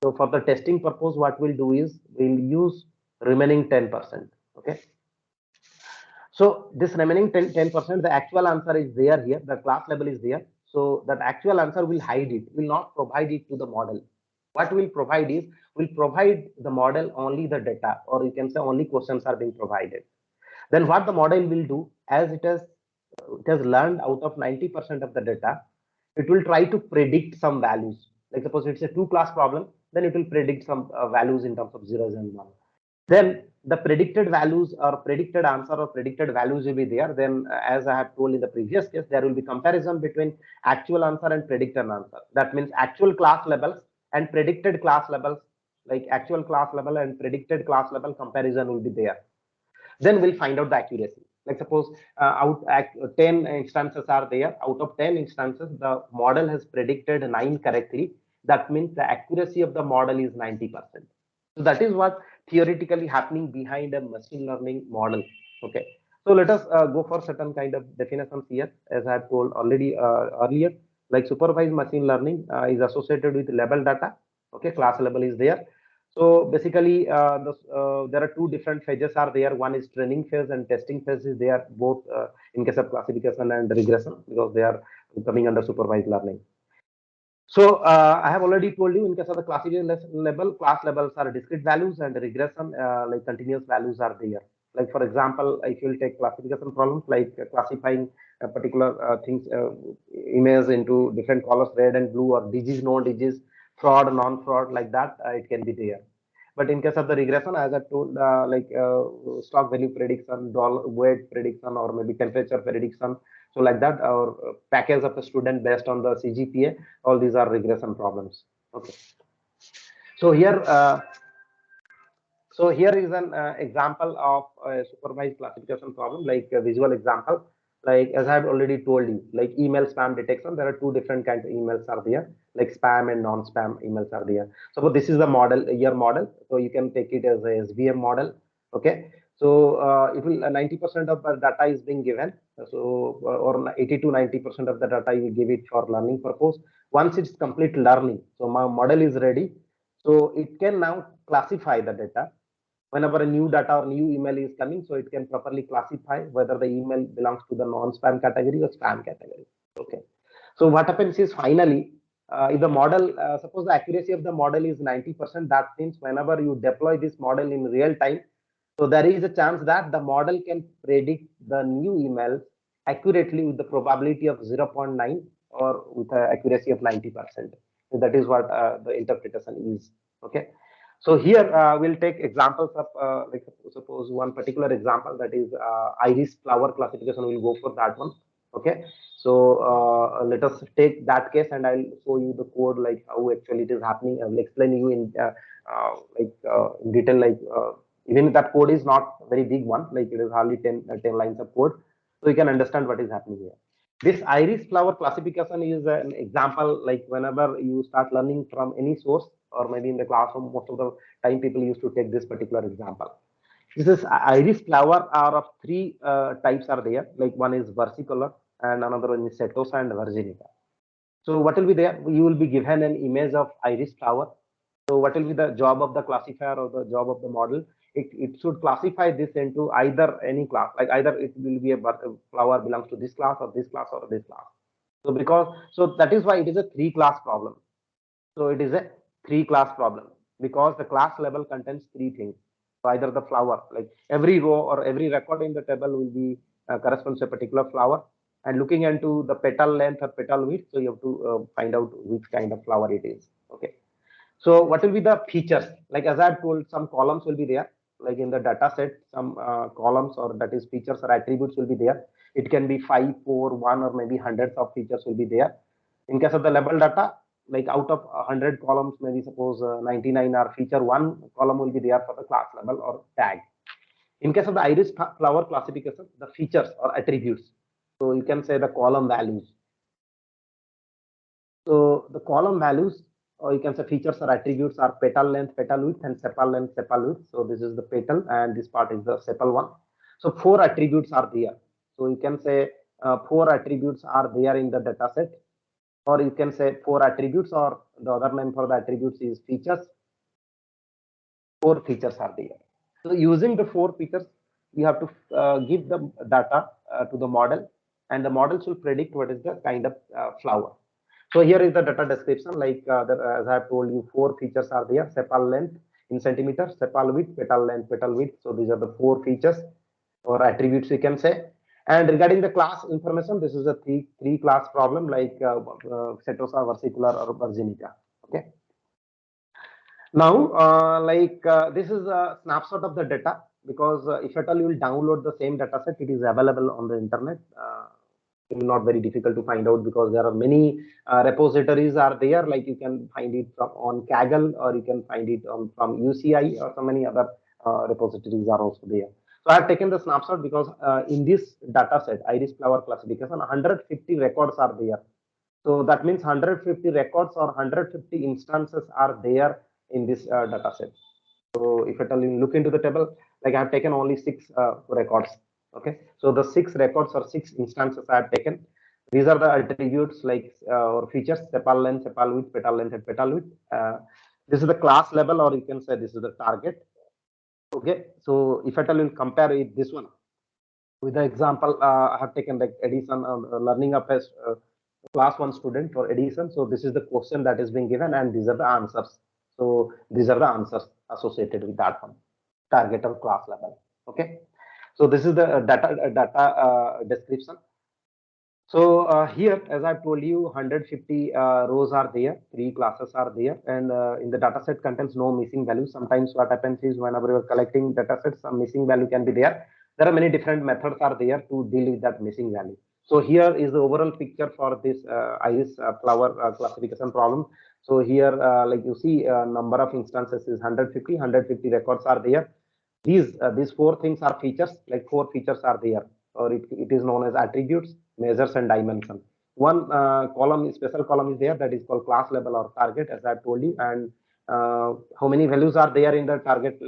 So for the testing purpose, what we'll do is we'll use remaining 10%. Okay. So this remaining 10%, the actual answer is there here. The class level is there. So that actual answer will hide it, will not provide it to the model. What we'll provide is we'll provide the model only the data, or you can say only questions are being provided. Then what the model will do, as it has learned out of 90% of the data, it will try to predict some values. Like suppose it's a two class problem, then it will predict some values in terms of zeros and one. Then the predicted values or predicted answer or predicted values will be there. Then as I have told in the previous case, there will be comparison between actual answer and predicted answer. That means actual class levels and predicted class levels, like actual class level and predicted class level comparison will be there. Then we'll find out the accuracy. Like suppose 10 instances are there. Out of 10 instances, the model has predicted 9 correctly. That means the accuracy of the model is 90%. So that is what theoretically happening behind a machine learning model. Okay. So let us go for certain kind of definitions here, as I have told already earlier. Like supervised machine learning is associated with level data. Okay, class level is there. So basically, there are two different phases are there. One is training phase and testing phase is there, both in case of classification and regression, because they are coming under supervised learning. So I have already told you in case of the classification level, class levels are discrete values and regression like continuous values are there. Like for example, if you will take classification problems like classifying a particular things image into different colors, red and blue, or digits, non-digits, fraud, non-fraud, like that, it can be there. But in case of the regression, as I told, like stock value prediction, dollar weight prediction, or maybe temperature prediction, so like that, or package of a student based on the CGPA, all these are regression problems. Okay. So here, is an example of a supervised classification problem, like a visual example. Like as I have already told you, like email spam detection, there are two different kinds of emails are there, like spam and non-spam emails are there. So this is the model, your model. So you can take it as a SVM model. Okay. So it will 90% of the data is being given. So or 80 to 90% of the data you give it for learning purpose. Once it's complete learning, so my model is ready. So it can now classify the data whenever a new data or new email is coming, so it can properly classify whether the email belongs to the non-spam category or spam category. Okay. So what happens is finally, if the model, suppose the accuracy of the model is 90%, that means whenever you deploy this model in real time, so there is a chance that the model can predict the new emails accurately with the probability of 0.9 or with an accuracy of 90%. So that is what the interpretation is. Okay. So here we'll take examples of like suppose one particular example, that is iris flower classification. We'll go for that one. Okay. So let us take that case and I'll show you the code, like how actually it is happening. I will explain you in in detail, like even if that code is not very big one, like it is hardly 10 lines of code, so you can understand what is happening here. This iris flower classification is an example, like whenever you start learning from any source, or maybe in the classroom, most of the time people used to take this particular example. This is iris flower are of three types are there, like one is versicolor and another one is setosa and virginica. So what will be there? You will be given an image of iris flower. So what will be the job of the classifier or the job of the model? It should classify this into either any class, like either it will be a flower belongs to this class or this class or this class. So that is why it is a three class problem. So it is a three class problem because the class level contains three things. So either the flower, like every row or every record in the table will be corresponds to a particular flower, and looking into the petal length or petal width, so you have to find out which kind of flower it is. Okay. So what will be the features? Like as I have told, some columns will be there, like in the data set, some columns or that is features or attributes will be there. It can be 5, 4, 1 or maybe hundreds of features will be there. In case of the level data, like out of 100 columns, maybe suppose 99 are feature, one column will be there for the class level or tag. In case of the iris flower classification, the features or attributes, so you can say the column values. So the column values, or you can say features or attributes, are petal length, petal width, and sepal length, sepal width. So this is the petal, and this part is the sepal one. So 4 attributes are there. So you can say 4 attributes are there in the data set, or you can say 4 attributes, or the other name for the attributes is features. 4 features are there. So using the 4 features, you have to give the data to the model, and the model should predict what is the kind of flower. So here is the data description, like as I have told you, 4 features are there: sepal length in centimeters, sepal width, petal length, petal width. So these are the 4 features or attributes you can say. And regarding the class information, this is a three class problem, like setosa, versicolor, or virginica. Okay. Now, this is a snapshot of the data, because if at all you will download the same data set, it is available on the internet. It will not very difficult to find out, because there are many repositories are there, like you can find it from on Kaggle, or you can find it from UCI, or so many other repositories are also there. So I have taken the snapshot because in this data set, iris flower classification, 150 records are there. So that means 150 records or 150 instances are there in this data set. So if at all you look into the table, like I have taken only 6 records. Okay, so the 6 records or 6 instances I have taken. These are the attributes, like or features: sepal length, sepal width, petal length, and petal width. This is the class level, or you can say this is the target. Okay, so if at all you compare with this one, with the example I have taken, like addition, learning of a class 1 student for addition. So this is the question that is being given, and these are the answers. So these are the answers associated with that one, target or class level. Okay, so this is the data description. So here, as I've told you, 150 rows are there, 3 classes are there, and in the data set contains no missing values. Sometimes what happens is, whenever you're collecting data sets, some missing value can be there. There are many different methods are there to deal with that missing value. So here is the overall picture for this iris flower classification problem. So here, like you see, number of instances is 150. 150 records are there. These 4 things are features, like 4 features are there, or it is known as attributes, measures, and dimension. One column, special column is there, that is called class level or target, as I told you. And how many values are there in the target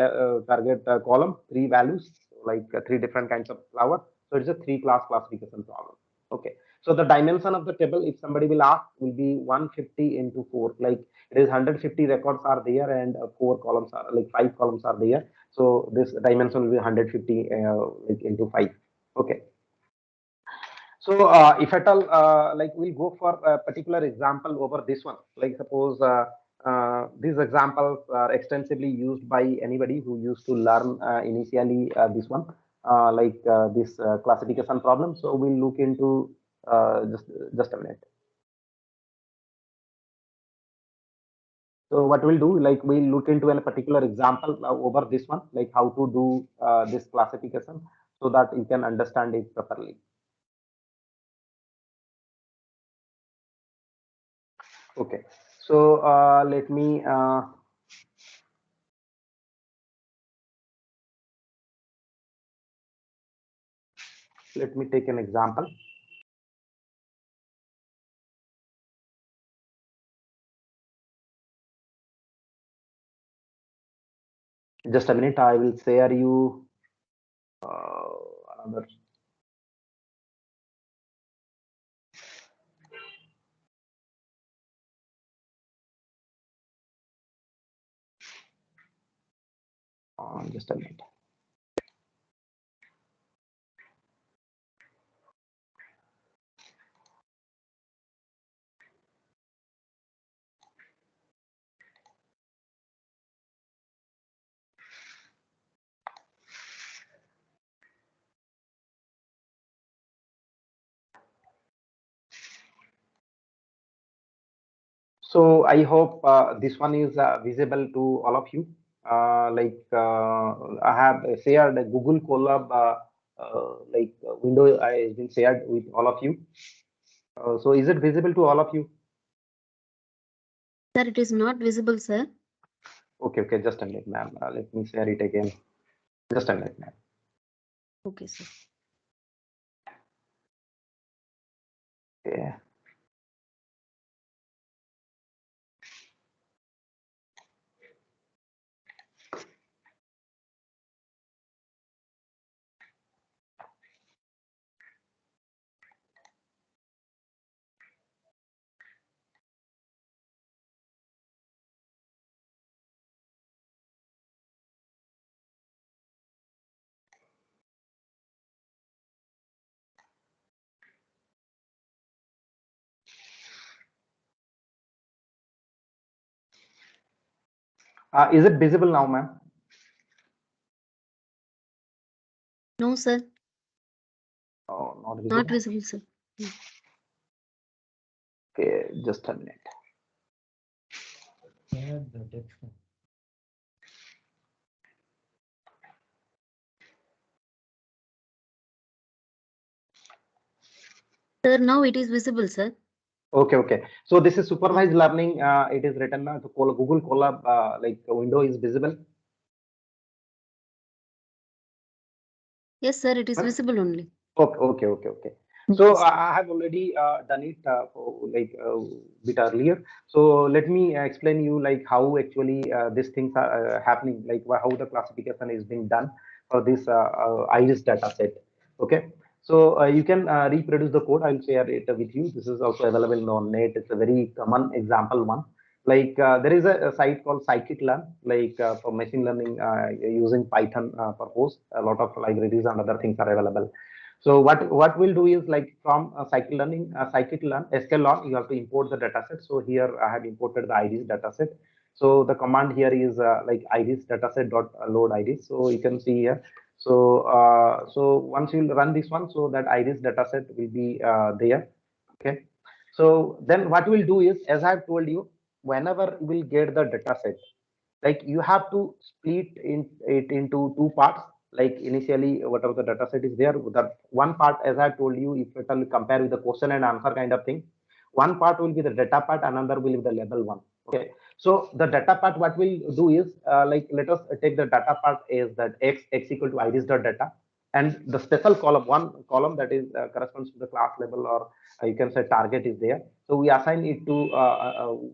column? 3 values, like 3 different kinds of flower. So it's a 3 class classification problem. Okay, so the dimension of the table, if somebody will ask, will be 150 into 4. Like it is 150 records are there, and 4 columns are, like 5 columns are there. So this dimension will be 150 like into 5. Okay. So if at all, like we'll go for a particular example over this one. Like suppose these examples are extensively used by anybody who used to learn initially this one, this classification problem. So we'll look into just a minute. So what we'll do, like we'll look into a particular example over this one, like how to do this classification, so that you can understand it properly. Okay, so let me take an example. Just a minute, I will share you another. Just a minute. So I hope this one is visible to all of you. I have shared a Google Colab window has been shared with all of you. So is it visible to all of you? Sir, it is not visible, sir. Okay, okay, just a minute, ma'am. Let me share it again. Just a minute, ma'am. Okay, sir. Okay. Is it visible now, ma'am? No, sir. Oh, not Not visible. visible, sir. No. Okay, just a minute. Sir, now it is visible, sir. Okay, okay. So this is supervised learning. It is written to Google Colab, window is visible. Yes, sir, it is visible only. Okay, okay, okay, okay. Okay, So sir. I have already done it bit earlier. So let me explain you like how actually these things are happening, like how the classification is being done for this iris data set. Okay. So you can reproduce the code. I'll share it with you. This is also available on net. It's a very common example one. Like there is a site called scikit-learn, like for machine learning using Python purpose. A lot of libraries and other things are available. So what we'll do is like from scikit-learn, sklearn, you have to import the dataset. So here I have imported the iris dataset. So the command here is like iris dataset dot load iris. So you can see here. So once you run this one, so that iris dataset will be there. Okay. So then what we'll do is, as I've told you, whenever we'll get the dataset, like you have to split it into two parts. Like initially whatever the data set is there, that one part, as I told you, if it will compare with the question and answer kind of thing, one part will be the data part, another will be the level one. Okay, so the data part, what we'll do is like let us take the data part as that x equal to iris dot data, and the special column, one column that is corresponds to the class level, or you can say target is there. So we assign it to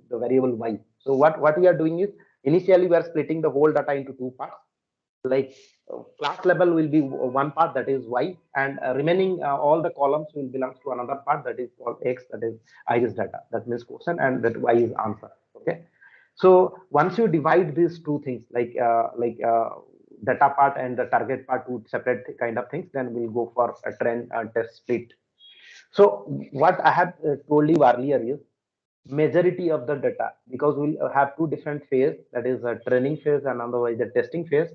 the variable y. So what we are doing is, initially we are splitting the whole data into two parts. Like class level will be one part, that is y, and remaining all the columns will belong to another part, that is called x, that is iris data, that means question, and that y is answer. Okay, so once you divide these two things, data part and the target part, to separate kind of things, then we'll go for a trend test split. So what I have told you earlier is, majority of the data, because we'll have two different phase, that is a training phase and otherwise the testing phase.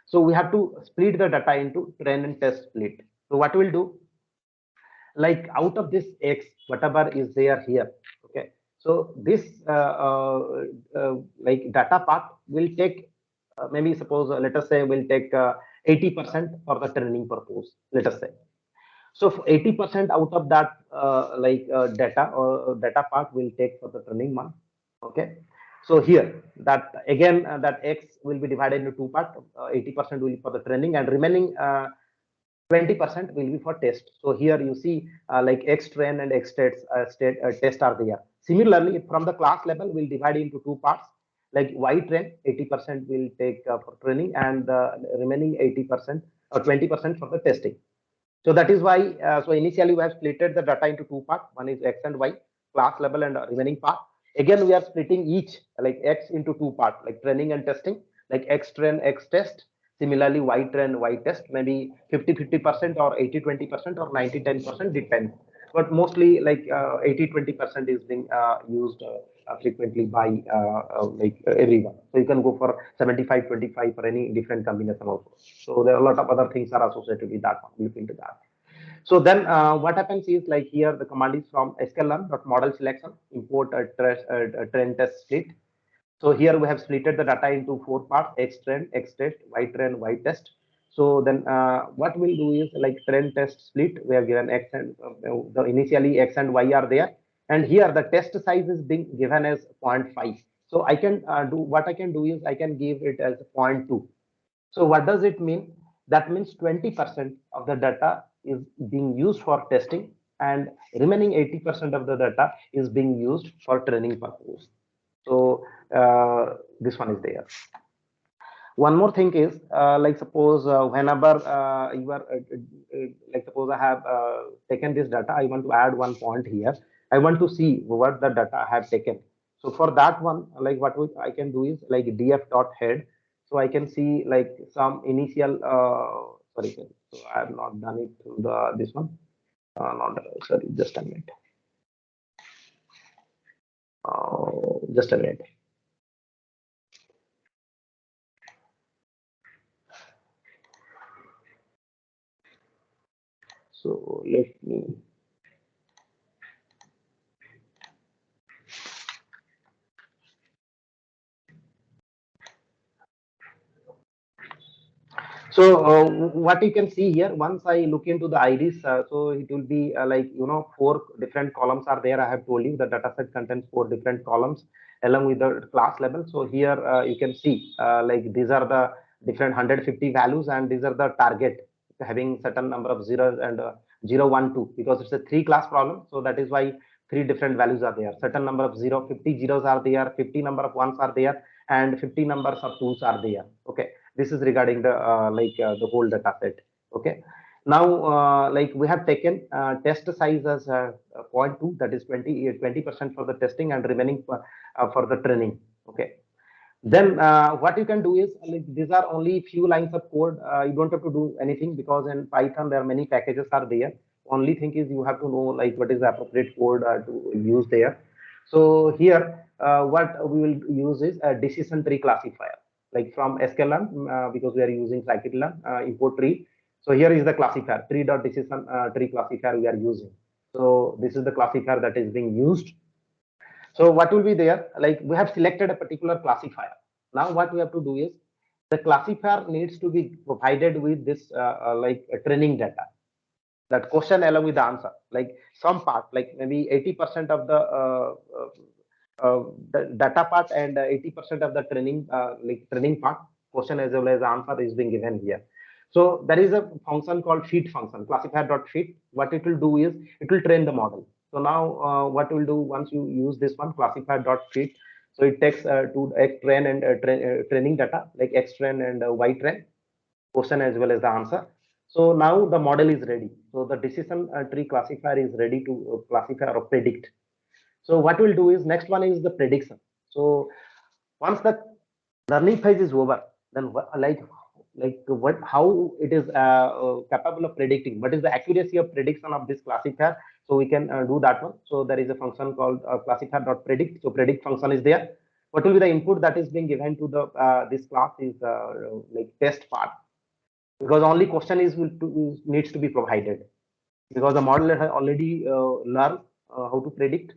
So we have to split the data into train and test split. So what we'll do, like out of this x, whatever is there here, okay, so this like data part will take maybe suppose let us say we'll take 80% for the training purpose, let us say. So 80% out of that data or data part will take for the training one. Okay. So here that again that x will be divided into two parts. 80% will be for the training, and remaining 20% will be for test. So here you see like x train and x test are there. Similarly, from the class level, we'll divide into two parts. Like y train, 80% will take for training, and the remaining 80% or 20% for the testing. So that is why, so initially we have splitted the data into two parts. One is x and y, class level and remaining part. Again, we are splitting each like x into two parts, like training and testing, like x train, x test. Similarly, y train, y test, maybe 50-50% or 80-20% or 90-10%, depends. But mostly like 80-20% is being used frequently by everyone. So you can go for 75-25 for any different combination also. So there are a lot of other things are associated with that one. Look into that. So then what happens is, like here the command is from sklearn.model selection, import a trend test split. So here we have splitted the data into 4 parts: X trend, X test, Y trend, Y test. So then what we'll do is like trend test split. We have given X and initially X and Y are there. And here the test size is being given as 0.5. So I can do what I can do is I can give it as 0.2. So what does it mean? That means 20% of the data is being used for testing and remaining 80% of the data is being used for training purposes. So this one is there. One more thing is like suppose whenever you are like suppose I have taken this data, I want to add one point here. I want to see what the data I have taken. So for that one, like I can do is like df dot head. So I can see like some initial sorry, so I have not done it through the this one. Not sorry, just a minute. Just a minute. So let me. So what you can see here, once I look into the IDs, so it will be like, 4 different columns are there. I have told you the dataset contains 4 different columns along with the class level. So here you can see like these are the different 150 values and these are the target having certain number of zeros and 0, 1, 2, because it's a 3 class problem. So that is why 3 different values are there. Certain number of 50 zeros are there, 50 number of ones are there, and 50 numbers of twos are there. Okay, this is regarding the the whole data set. Okay, now like we have taken test size as 0.2, that is 20% for the testing and remaining for the training. Okay, then what you can do is like these are only few lines of code. You don't have to do anything because in Python there are many packages are there. Only thing is you have to know like what is the appropriate code to use there. So here what we will use is a decision tree classifier, like from sklearn, because we are using scikit-learn import tree. So here is the classifier, tree.decision tree classifier we are using. So this is the classifier that is being used. So what will be there? Like we have selected a particular classifier. Now what we have to do is the classifier needs to be provided with this like training data, that question along with the answer, like some part, like maybe 80% of the data part and 80% of the training like training part, question as well as answer is being given here. So there is a function called fit function, classifier.fit. What it will do is it will train the model. So now what we'll do once you use this one, classifier.fit, so it takes to x train and training data like x train and y train, question as well as the answer. So now the model is ready. So the decision tree classifier is ready to classify or predict. So what we'll do is next one is the prediction. So once the learning phase is over, then what how it is capable of predicting, what is the accuracy of prediction of this classifier. So we can do that one. So there is a function called classifier.predict. So predict function is there. What will be the input that is being given to the this class is like test part, because only question is needs to be provided, because the model has already learned how to predict.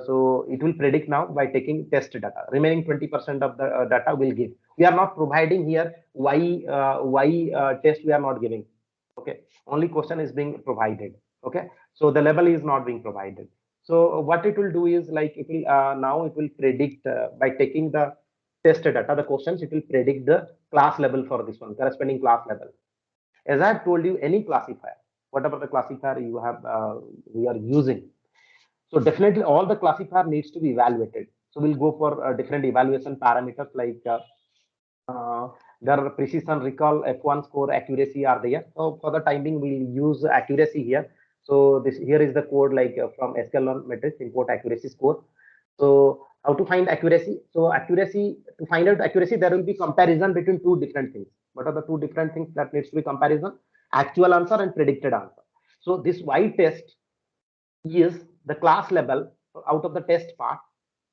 So it will predict now by taking test data. Remaining 20% of the data will give. We are not providing here y test. We are not giving. Okay, only question is being provided. Okay, so the level is not being provided. So what it will do is like it will now it will predict by taking the test data, the questions, it will predict the class level for this one, corresponding class level. As I have told you, any classifier, whatever the classifier you have, we are using. So definitely all the classifier needs to be evaluated. So we'll go for different evaluation parameters like there are precision, recall, F1 score, accuracy are there. So for the time being, we'll use accuracy here. So this here is the code like from sklearn matrix import accuracy score. So how to find accuracy? So accuracy, to find out accuracy, there will be comparison between 2 different things. What are the 2 different things that needs to be comparison? Actual answer and predicted answer. So this Y test is the class level out of the test part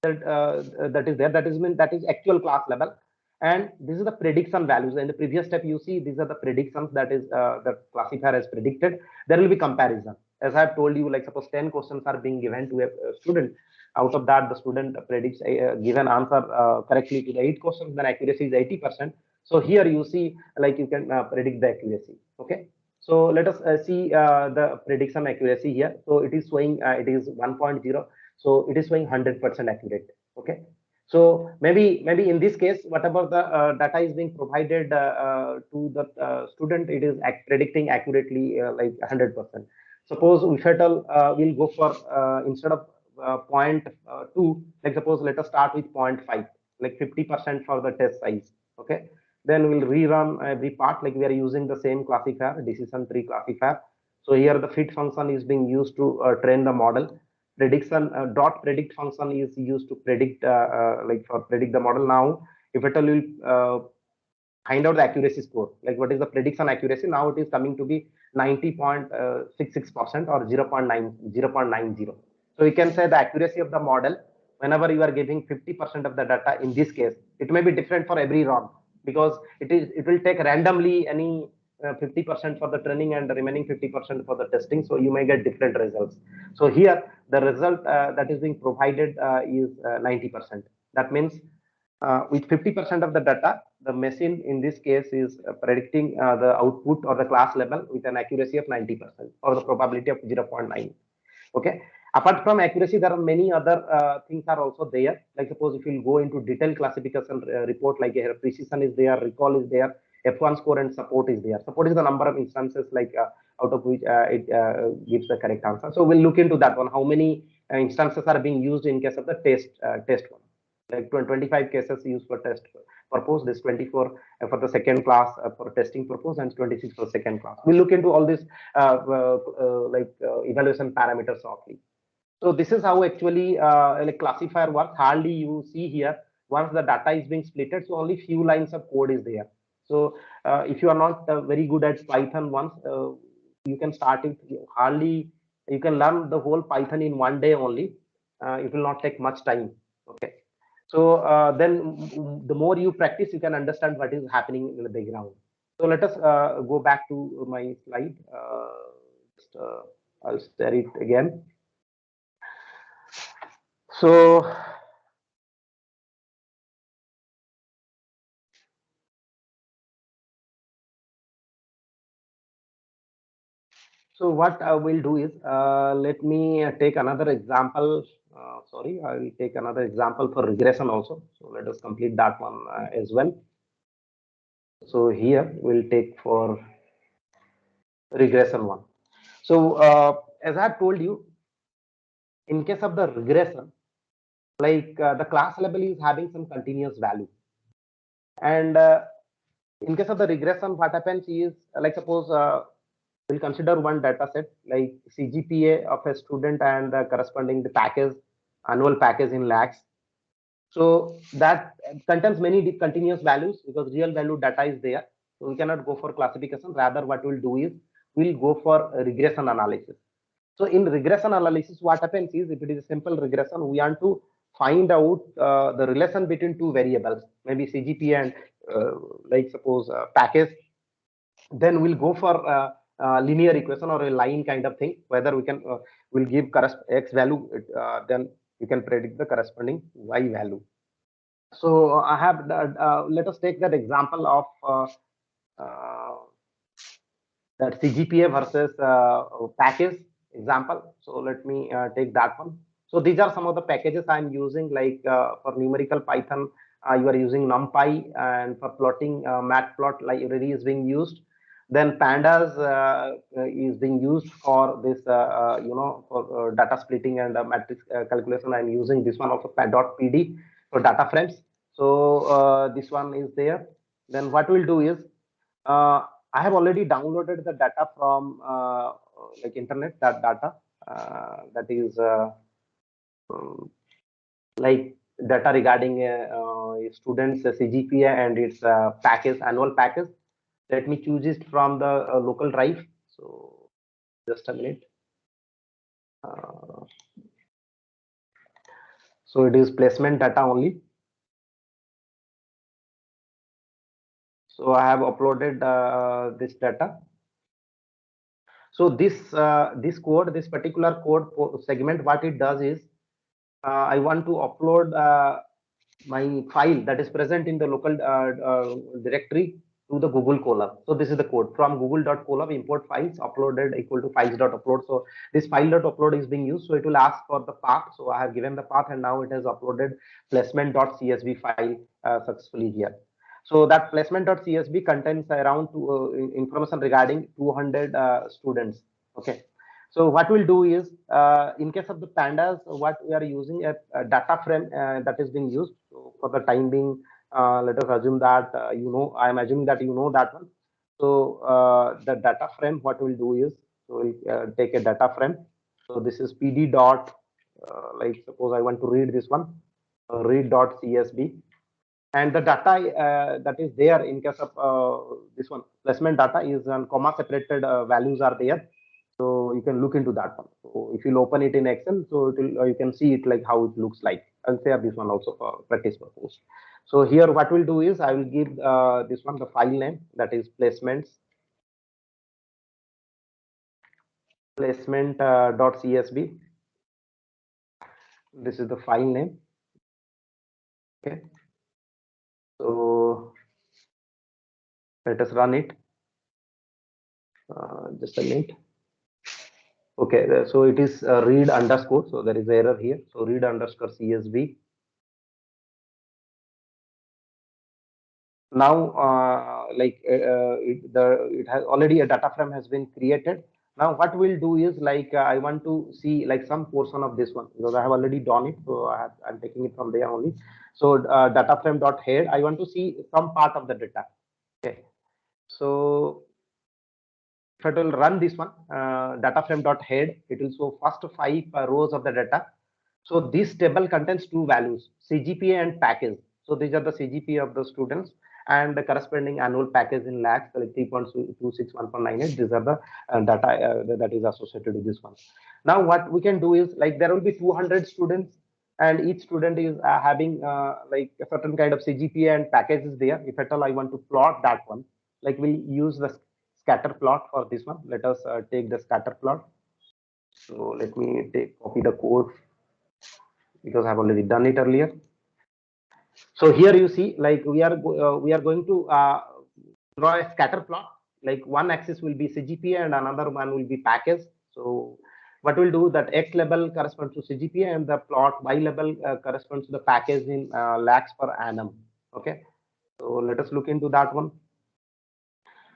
that is there. That is actual class level, and this is the prediction values. In the previous step, you see these are the predictions that is the classifier has predicted. There will be comparison. As I have told you, like suppose 10 questions are being given to a student. out of that the student predicts given answer correctly to the 8 questions, then accuracy is 80%. So here you see like you can predict the accuracy. Okay, so let us see the prediction accuracy here. So it is showing it is 1.0, so it is showing 100% accurate. Okay, so maybe in this case whatever the data is being provided to the student, it is predicting accurately like 100%. Suppose if at all we'll go for instead of point 2, like suppose let us start with 0.5, like 50% for the test size. Okay, then we'll rerun every part, like we are using the same classifier, decision tree classifier. So here the fit function is being used to train the model. Prediction dot predict function is used to predict like for predict the model. Now if at all will find out the accuracy score, like what is the prediction accuracy, now it is coming to be 90.66% or 0.90. So you can say the accuracy of the model whenever you are giving 50% of the data. In this case it may be different for every run, because it will take randomly any 50% for the training and the remaining 50% for the testing, so you may get different results. So here the result that is being provided is 90%. That means with 50% of the data, the machine in this case is predicting the output or the class level with an accuracy of 90% or the probability of 0.9. Okay, apart from accuracy there are many other things are also there. Like suppose if you go into detailed classification report, like here precision is there, recall is there, F1 score and support is there. Support is the number of instances like out of which it gives the correct answer. So we'll look into that one, how many instances are being used in case of the test one, like 25 cases used for test purpose, this 24 for the second class for testing purpose, and 26 for second class. We'll look into all this evaluation parameters shortly. So this is how actually like classifier works. Hardly you see here once the data is being splitted, so only few lines of code is there. So if you are not very good at Python once, you can start it. Hardly you can learn the whole Python in one day only. It will not take much time. Okay, so then the more you practice, you can understand what is happening in the background. So let us go back to my slide. Just, I'll share it again. So what I will do is, let me take another example. Sorry, I will take another example for regression also. So let us complete that one as well. So here we'll take for regression one. So as I told you, in case of the regression, like the class level is having some continuous value, and in case of the regression, what happens is, like suppose we'll consider one data set like CGPA of a student and corresponding the package, annual package in lakhs. So that contains many continuous values because real value data is there. So we cannot go for classification. Rather, what we'll do is we'll go for regression analysis. So in regression analysis, what happens is, if it is a simple regression, we want to find out the relation between two variables, maybe CGPA and like suppose package. Then we'll go for linear equation or a line kind of thing, whether we can will give x value, then you can predict the corresponding y value. So I have let us take that example of that CGPA versus package example. So let me take that one. So these are some of the packages I'm using, like for numerical Python, you are using NumPy, and for plotting, matplot library is being used. Then pandas is being used for this, for data splitting and matrix calculation. I'm using this one of .pd for data frames. So this one is there. Then what we'll do is, I have already downloaded the data from like internet, that data that is like data regarding students CGPA and its package, annual package. Let me choose it from the local drive. So just a minute. So it is placement data only. So I have uploaded this data. So this this code, this particular code segment, what it does is, I want to upload my file that is present in the local directory to the Google Colab. So this is the code from google.colab import files uploaded equal to files.upload. So this file.upload is being used. So it will ask for the path. So I have given the path and now it has uploaded placement.csv file successfully here. So that placement.csv contains around information regarding 200 students. Okay. So what we'll do is, in case of the pandas, what we are using a data frame that is being used. So for the time being, let us assume that I am assuming that you know that one. So the data frame, what we'll do is, so we'll take a data frame. So this is pd dot, like suppose I want to read this one, read.csv, and the data that is there in case of this one placement data is on comma separated values are there, so you can look into that one. So if you'll open it in Excel, so it will, you can see it like how it looks like. I'll share this one also for practice purpose. So here what we'll do is I will give this one the file name, that is placement .csv. This is the file name. Okay, so let us run it. Just a minute. Okay, so it is read underscore, so there is error here. So read underscore csv. Now it has already a data frame has been created. Now what we'll do is, like I want to see like some portion of this one, because I have already done it, so I'm taking it from there only. So data frame dot head, I want to see some part of the data. Okay, so if it will run this one, data frame dot head, it will show first 5 rows of the data. So this table contains two values, CGPA and package. So these are the CGPA of the students and the corresponding annual package in lakhs, like 3.261.98. These are the data that is associated with this one. Now what we can do is, like there will be 200 students and each student is having like a certain kind of CGPA and package is there. If at all I want to plot that one, like we'll use the scatter plot for this one. Let us take the scatter plot. So let me copy the code because I've already done it earlier. So here you see, like we are going to draw a scatter plot. Like one axis will be CGPA and another one will be package. So what we'll do, that X level corresponds to CGPA and the plot Y level corresponds to the package in lakhs per annum. Okay, so let us look into that one.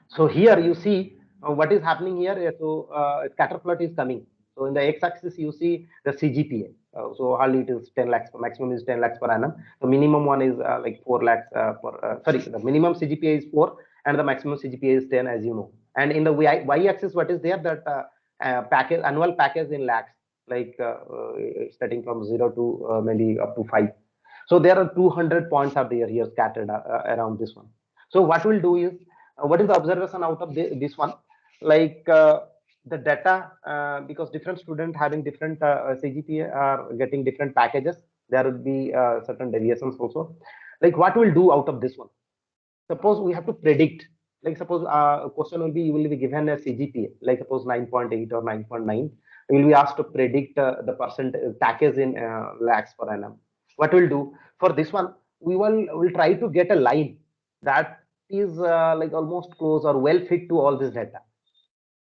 So here you see what is happening here. So scatter plot is coming. So in the x-axis you see the CGPA. So hardly it is 10 lakhs. Maximum is 10 lakhs per annum. The minimum one is like 4 lakhs. Sorry, the minimum CGPA is 4 and the maximum CGPA is 10, as you know. And in the y-axis, what is there? That package, annual package in lakhs, like starting from 0 to maybe up to 5. So there are 200 points are there here scattered around this one. So what we'll do is, what is the observation out of this one? Like the data, because different students having different CGPA are getting different packages, there will be certain deviations also. Like what we'll do out of this one? Suppose we have to predict, like suppose a question will be, you will be given a CGPA, like suppose 9.8 or 9.9. You will be asked to predict the percent package in lakhs per annum. What we'll do for this one, will try to get a line that is like almost close or well fit to all this data.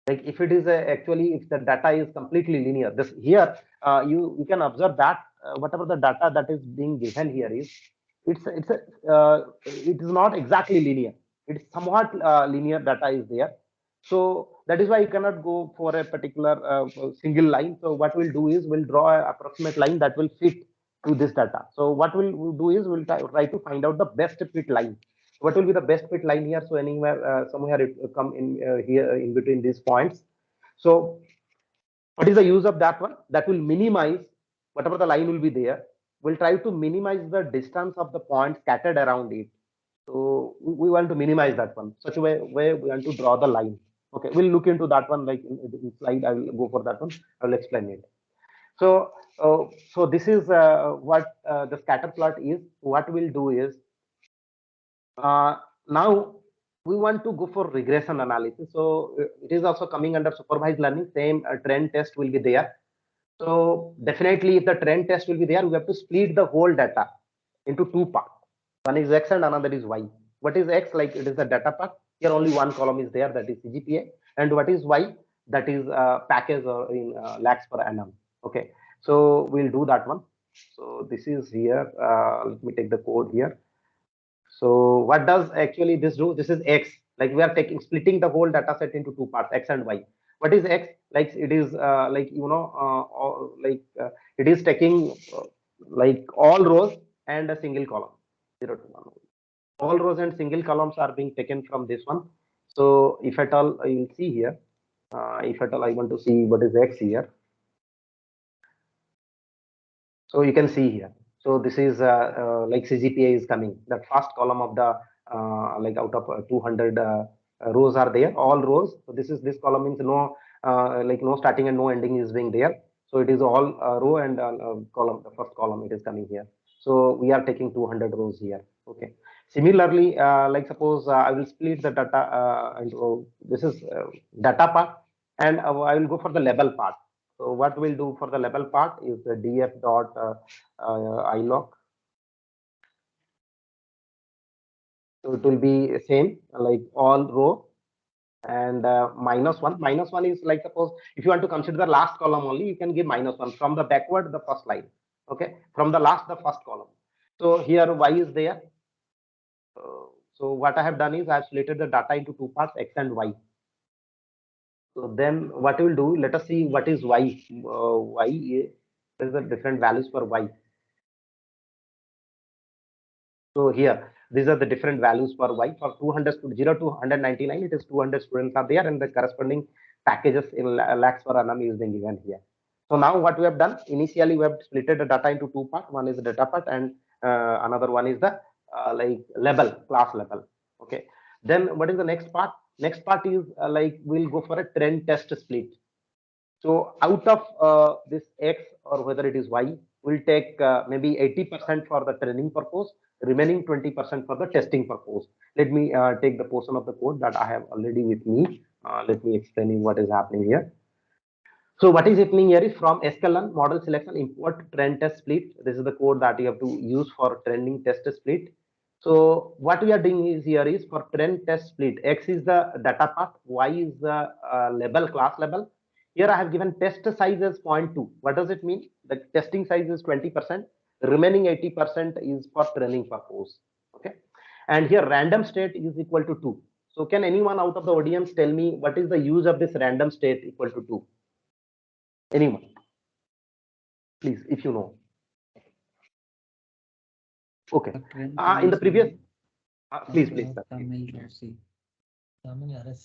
Like if it is actually, if the data is completely linear, this here you can observe that whatever the data that is being given here is, it is not exactly linear. It's somewhat linear data is there. So that is why you cannot go for a particular single line. So what we'll do is, we'll draw an approximate line that will fit to this data. So what we'll do is, we'll try to find out the best fit line. What will be the best fit line here? So anywhere, somewhere it will come in here in between these points. So what is the use of that one? That will minimize whatever the line will be there. We'll try to minimize the distance of the point scattered around it. So we want to minimize that one. Such a way we want to draw the line. Okay, we'll look into that one, like in slide. I will go for that one. I will explain it. So so this is what the scatter plot is. What we'll do is, now we want to go for regression analysis. So it is also coming under supervised learning. Same trend test will be there. So definitely if the trend test will be there, we have to split the whole data into two parts. One is X and another is Y. What is X? Like it is the data part. Here only one column is there, that is CGPA. And what is Y? That is package or in lakhs per annum. Okay. So we'll do that one. So this is here. Let me take the code here. So what does actually this do? This is X. Like we are taking splitting the whole data set into two parts, X and Y. What is X? Like it is it is taking like all rows and a single column, 0 to 1. All rows and single columns are being taken from this one. So if at all you will see here, if at all I want to see what is X here. So you can see here. So this is like CGPA is coming. The first column of the like out of 200 rows are there, all rows. So this column means no like no starting and no ending is being there. So it is all row and column. The first column it is coming here. So we are taking 200 rows here. Okay. Similarly, like suppose I will split the data into this is data part, and I will go for the label part. So what we'll do for the label part is the df dot ilog. So it will be same like all row and minus one. Minus one is like suppose if you want to consider the last column only, you can give minus one from the backward the first line. Okay, from the last the first column. So here y is there. So what I have done is I have splitted the data into two parts, x and y. So then what we will do? Let us see what is y. Y is the different values for y. So here, these are the different values for Y. For 200, 0 to 199, it is 200 students are there, and the corresponding packages in lakhs per annum is being given here. So now what we have done, initially we have splitted the data into two parts. One is the data part and another one is the like level, class level. Okay. Then what is the next part? Next part is like we'll go for a trend test split. So out of this X or whether it is Y, we'll take maybe 80% for the training purpose, remaining 20% for the testing purpose. Let me take the portion of the code that I have already with me. Let me explain you what is happening here. So what is happening here is from sklearn model selection import trend test split. This is the code that you have to use for trending test split. So what we are doing is here is for trend test split, X is the data part, Y is the label, class level. Here I have given test size as 0.2. What does it mean? The testing size is 20%, remaining 80% is for training purpose. Okay. And here random state is equal to 2. So can anyone out of the audience tell me what is the use of this random state equal to 2? Anyone? Please, if you know. Okay. In the previous, please, sir. Tamil Arasi.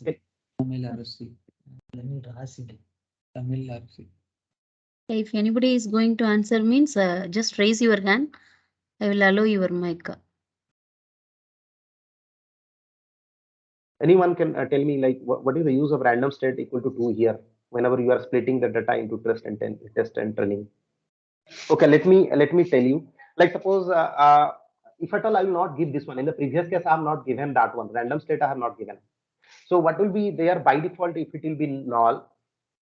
Okay. Tamil Arasi. Tamil Arasi. If anybody is going to answer means just raise your hand. I will allow your mic. Anyone can tell me like what is the use of random state equal to 2 here whenever you are splitting the data into test and training? Okay, let me tell you. Like suppose if at all I will not give this one. In the previous case, I have not given that one. Random state I have not given. So what will be there by default if it will be null?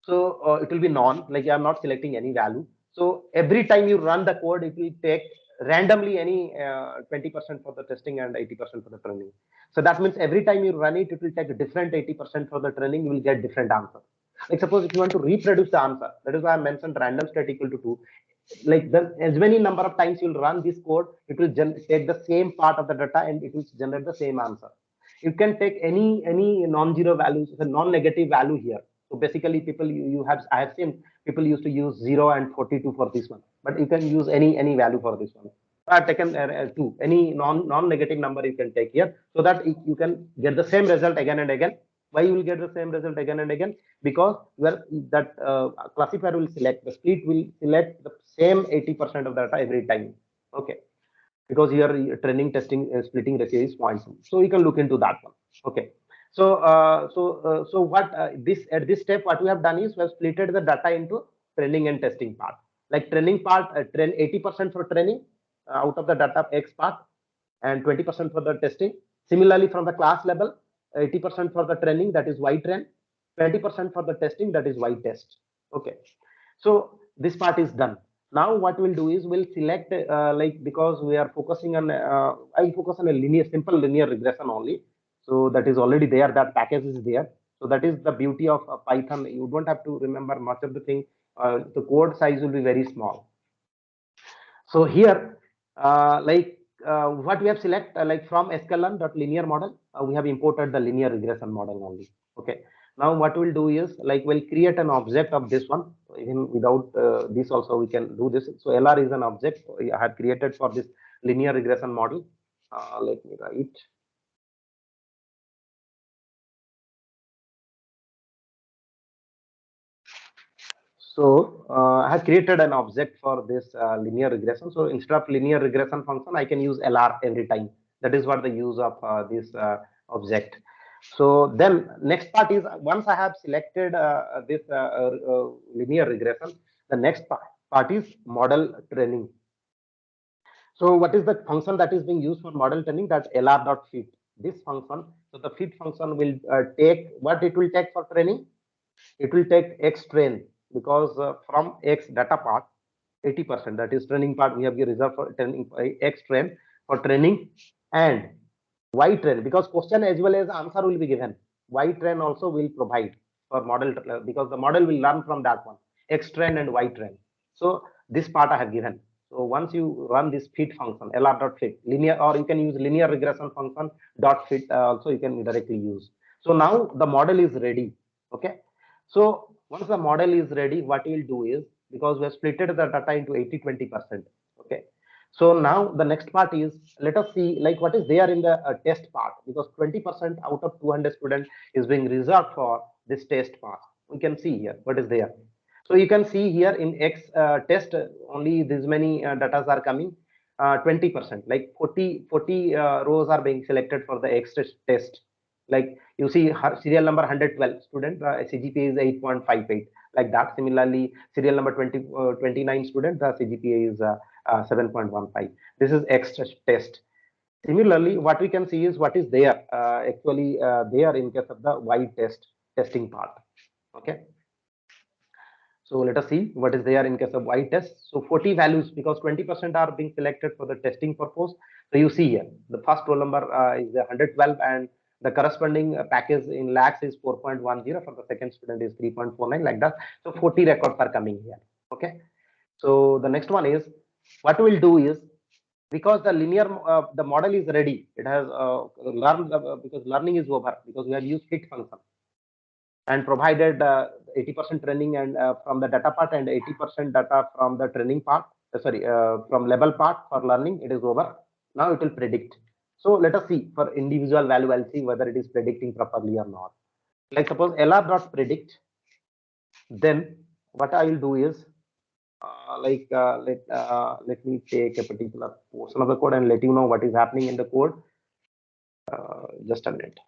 So it will be non, like I'm not selecting any value. So every time you run the code, it will take randomly any 20% for the testing and 80% for the training. So that means every time you run it, it will take a different 80% for the training, you will get different answer. Like suppose if you want to reproduce the answer, that is why I mentioned random state equal to 2. Like the as many number of times you'll run this code, it will take the same part of the data and it will generate the same answer. You can take any non-zero values, a non-negative value here. So basically, people you have I have seen people used to use 0 and 42 for this one, but you can use any value for this one. I have taken 2. Any non-negative number you can take here, so that you can get the same result again and again. Why you will get the same result again and again? Because where that classifier will select the split will select the same 80% of the data every time. Okay, because your training testing splitting ratio is 0.2. So you can look into that one. Okay. So what this at this step what we have done is we have splitted the data into training and testing part. Like training part, train 80% for training out of the data X part and 20% for the testing. Similarly, from the class level, 80% for the training, that is Y train, 20% for the testing, that is Y test. Okay. So this part is done. Now what we'll do is we'll select like, because we are focusing on I'll focus on a simple linear regression only. So that is already there, that package is there. So that is the beauty of Python. You don't have to remember much of the thing. The code size will be very small. So here, what we have select, like from sklearn.linear model, we have imported the linear regression model only. Okay. Now what we'll do is, like, we'll create an object of this one. Even without this also we can do this. So LR is an object I have created for this linear regression model. Let me write. So I have created an object for this linear regression. So instead of linear regression function, I can use LR every time. That is what the use of this object. So then next part is, once I have selected this linear regression, the next part is model training. So what is the function that is being used for model training? That's lr.fit. This function, so the fit function will take what it will take for training. It will take x train, because from x data part 80%, that is training part, we have reserved for training x train for training, and y train, because question as well as answer will be given. Y train also will provide for model, because the model will learn from that one, x train and y train. So this part I have given. So once you run this fit function, lr.fit linear, or you can use linear regression function dot fit also you can directly use. So now the model is ready. Okay. So once the model is ready, what we'll do is, because we have splitted the data into 80-20%. Okay. So now the next part is, let us see like what is there in the test part, because 20% out of 200 students is being reserved for this test part. We can see here what is there. So you can see here in X test, only this many data are coming. 20%, like 40 rows are being selected for the X test. Like you see her serial number 112 student, CGPA is 8.58, like that. Similarly, serial number 29 student, the CGPA is 7.15. This is X test. Similarly, what we can see is what is there actually there in case of the Y test testing part. Okay. So let us see what is there in case of Y test. So 40 values, because 20% are being selected for the testing purpose. So you see here, the first roll number is 112, and the corresponding package in lakhs is 4.10. For the second student is 3.49, like that. So 40 records are coming here. Okay. So the next one is, what we'll do is, because the linear the model is ready, it has learned, because learning is over, because we have used fit function and provided 80% training and from the data part, and 80% data from the training part, from level part for learning. It is over. Now it will predict. So let us see for individual value. I'll see whether it is predicting properly or not. Like suppose lr.predict, then what I will do is, let me take a particular portion of the code and let you know what is happening in the code. Just a minute.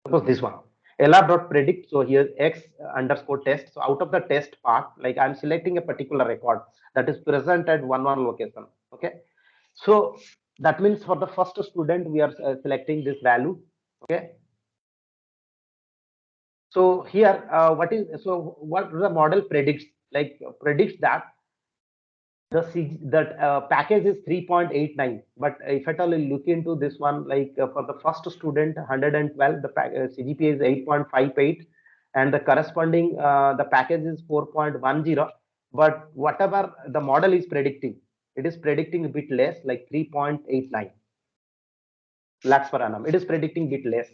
Suppose this one, lr.predict. So here x underscore test. So out of the test part, like I'm selecting a particular record that is present at one location. Okay. So that means for the first student, we are selecting this value. Okay. So here, what the model predicts, like predicts that package is 3.89, but if at all you look into this one, like for the first student 112, the CGPA is 8.58, and the corresponding the package is 4.10, but whatever the model is predicting, it is predicting a bit less, like 3.89 lakhs per annum. It is predicting bit less.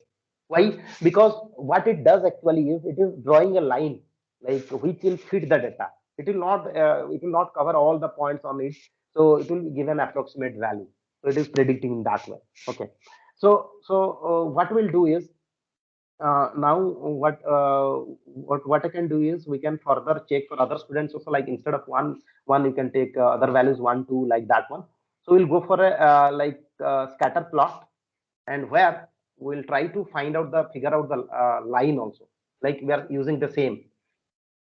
Why? Because what it does actually is, it is drawing a line like which will fit the data. It will not cover all the points on it. So it will give an approximate value. So it is predicting in that way. Okay. So what we'll do is, now what I can do is, we can further check for other students also, like instead of one you can take other values 1 2, like that one. So we'll go for a scatter plot, and where we'll try to figure out the line also, like we are using the same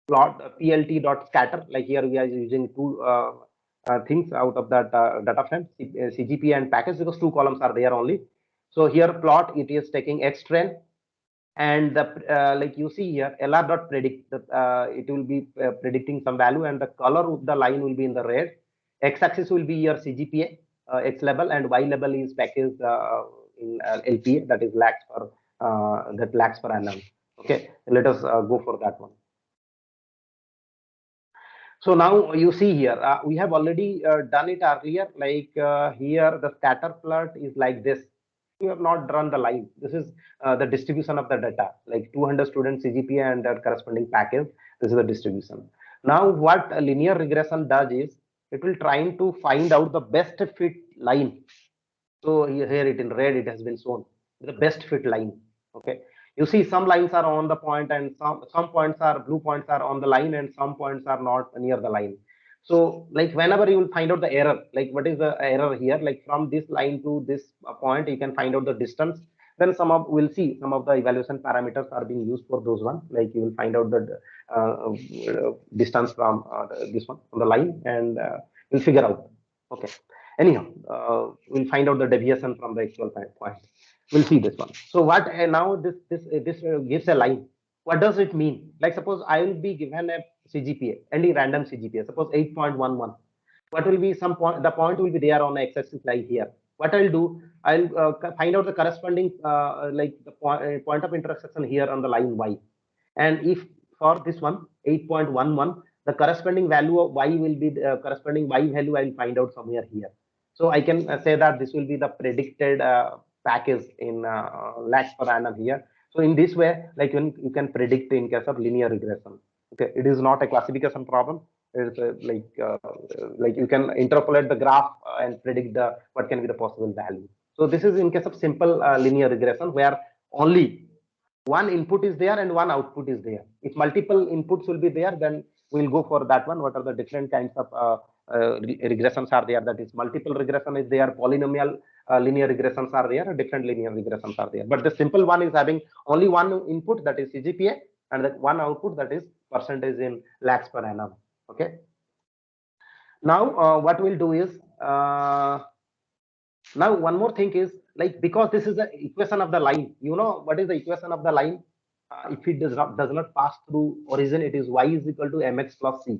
plot plt dot scatter. Like here we are using two things out of that data frame, cgp and package, because two columns are there only. So here plot, it is taking x train, and the like you see here lr dot predict it will be predicting some value, and the color of the line will be in the red. X-axis will be your CGPA, X level, and Y level is package in LPA, that is lakhs per annum. Okay, let us go for that one. So now you see here, we have already done it earlier. Like here, the scatter plot is like this. We have not drawn the line. This is the distribution of the data, like 200 student CGPA and their corresponding package. This is the distribution. Now, what a linear regression does is it will trying to find out the best fit line. So here it in red, it has been shown the best fit line. Okay, you see some lines are on the point, and some points are blue points are on the line, and some points are not near the line. So like whenever you will find out the error, like what is the error here, like from this line to this point, you can find out the distance. Then we'll see some of the evaluation parameters are being used for those one. Like you will find out the distance from this one on the line, and you'll figure out. Okay. Anyhow, we'll find out the deviation from the actual point. We'll see this one. So what now this gives a line. What does it mean? Like suppose I will be given a CGPA, any random CGPA, suppose 8.11. What will be some point? The point will be there on the x-axis like here. What I'll do, I'll find out the corresponding like the point of intersection here on the line y. And if for this one 8.11, the corresponding value of y will be the corresponding y value I will find out somewhere here. So I can say that this will be the predicted package in lakhs per annum here. So in this way, like you can predict in case of linear regression. Okay, it is not a classification problem. It's like you can interpolate the graph and predict the what can be the possible value. So this is in case of simple linear regression where only one input is there and one output is there. If multiple inputs will be there, then we'll go for that one. What are the different kinds of regressions are there? That is multiple regression is there, polynomial linear regressions are there, different linear regressions are there. But the simple one is having only one input, that is CGPA, and that one output, that is percentage in lakhs per annum. Okay. Now what we'll do is now one more thing is like, because this is the equation of the line, you know what is the equation of the line? If it does not pass through origin, it is y is equal to mx plus c.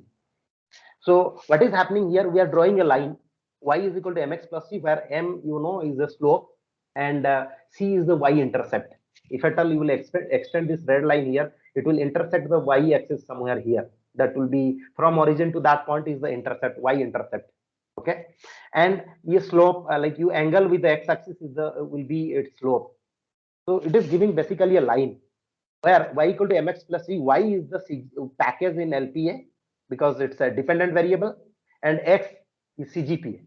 So what is happening here? We are drawing a line, y is equal to mx plus c, where m is the slope and c is the y-intercept. If at all you will extend this red line here, it will intersect the y-axis somewhere here. That will be from origin to that point is the intercept, y-intercept. Okay, and your slope, like you angle with the x-axis is will be its slope. So it is giving basically a line where y equal to mx plus c. Y is the package in LPA because it's a dependent variable, and x is CGPA.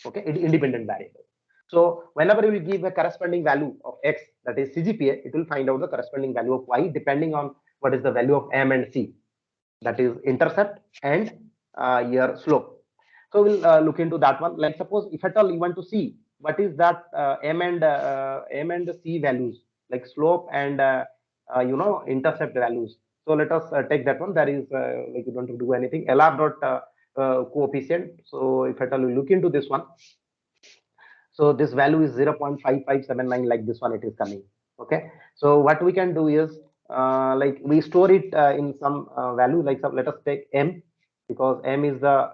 Okay, it independent variable. So whenever you will give a corresponding value of x, that is CGPA, it will find out the corresponding value of y depending on what is the value of m and c, that is intercept and your slope. So we'll look into that one. Like suppose if at all you want to see what is that m and c values, like slope and intercept values. So let us take that one. That is like you don't have to do anything. LR dot coefficient. So if at all you look into this one, so this value is 0.5579, like this one it is coming. Okay. So what we can do is like we store it in some value, like let us take m, because m is the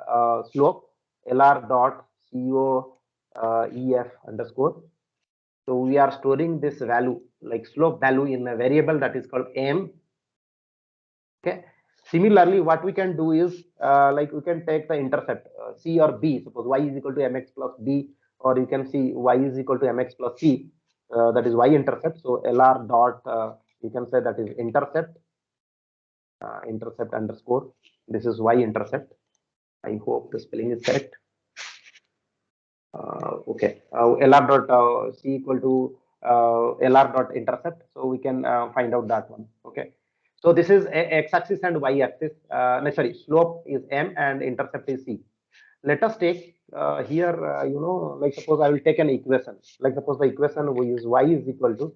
slope, LR dot CO EF underscore. So we are storing this value, like slope value, in a variable that is called m. Okay. Similarly, what we can do is like we can take the intercept c or b. Suppose y is equal to mx plus b, or you can see y is equal to mx plus c. That is y-intercept. So LR dot you can say that is intercept, intercept underscore. This is y-intercept. I hope the spelling is correct. Okay, LR dot c equal to LR dot intercept. So we can find out that one. Okay. So this is x-axis and y-axis. No, sorry, slope is m and intercept is c. Let us take here, like suppose I will take an equation. Like suppose the equation we use y is equal to,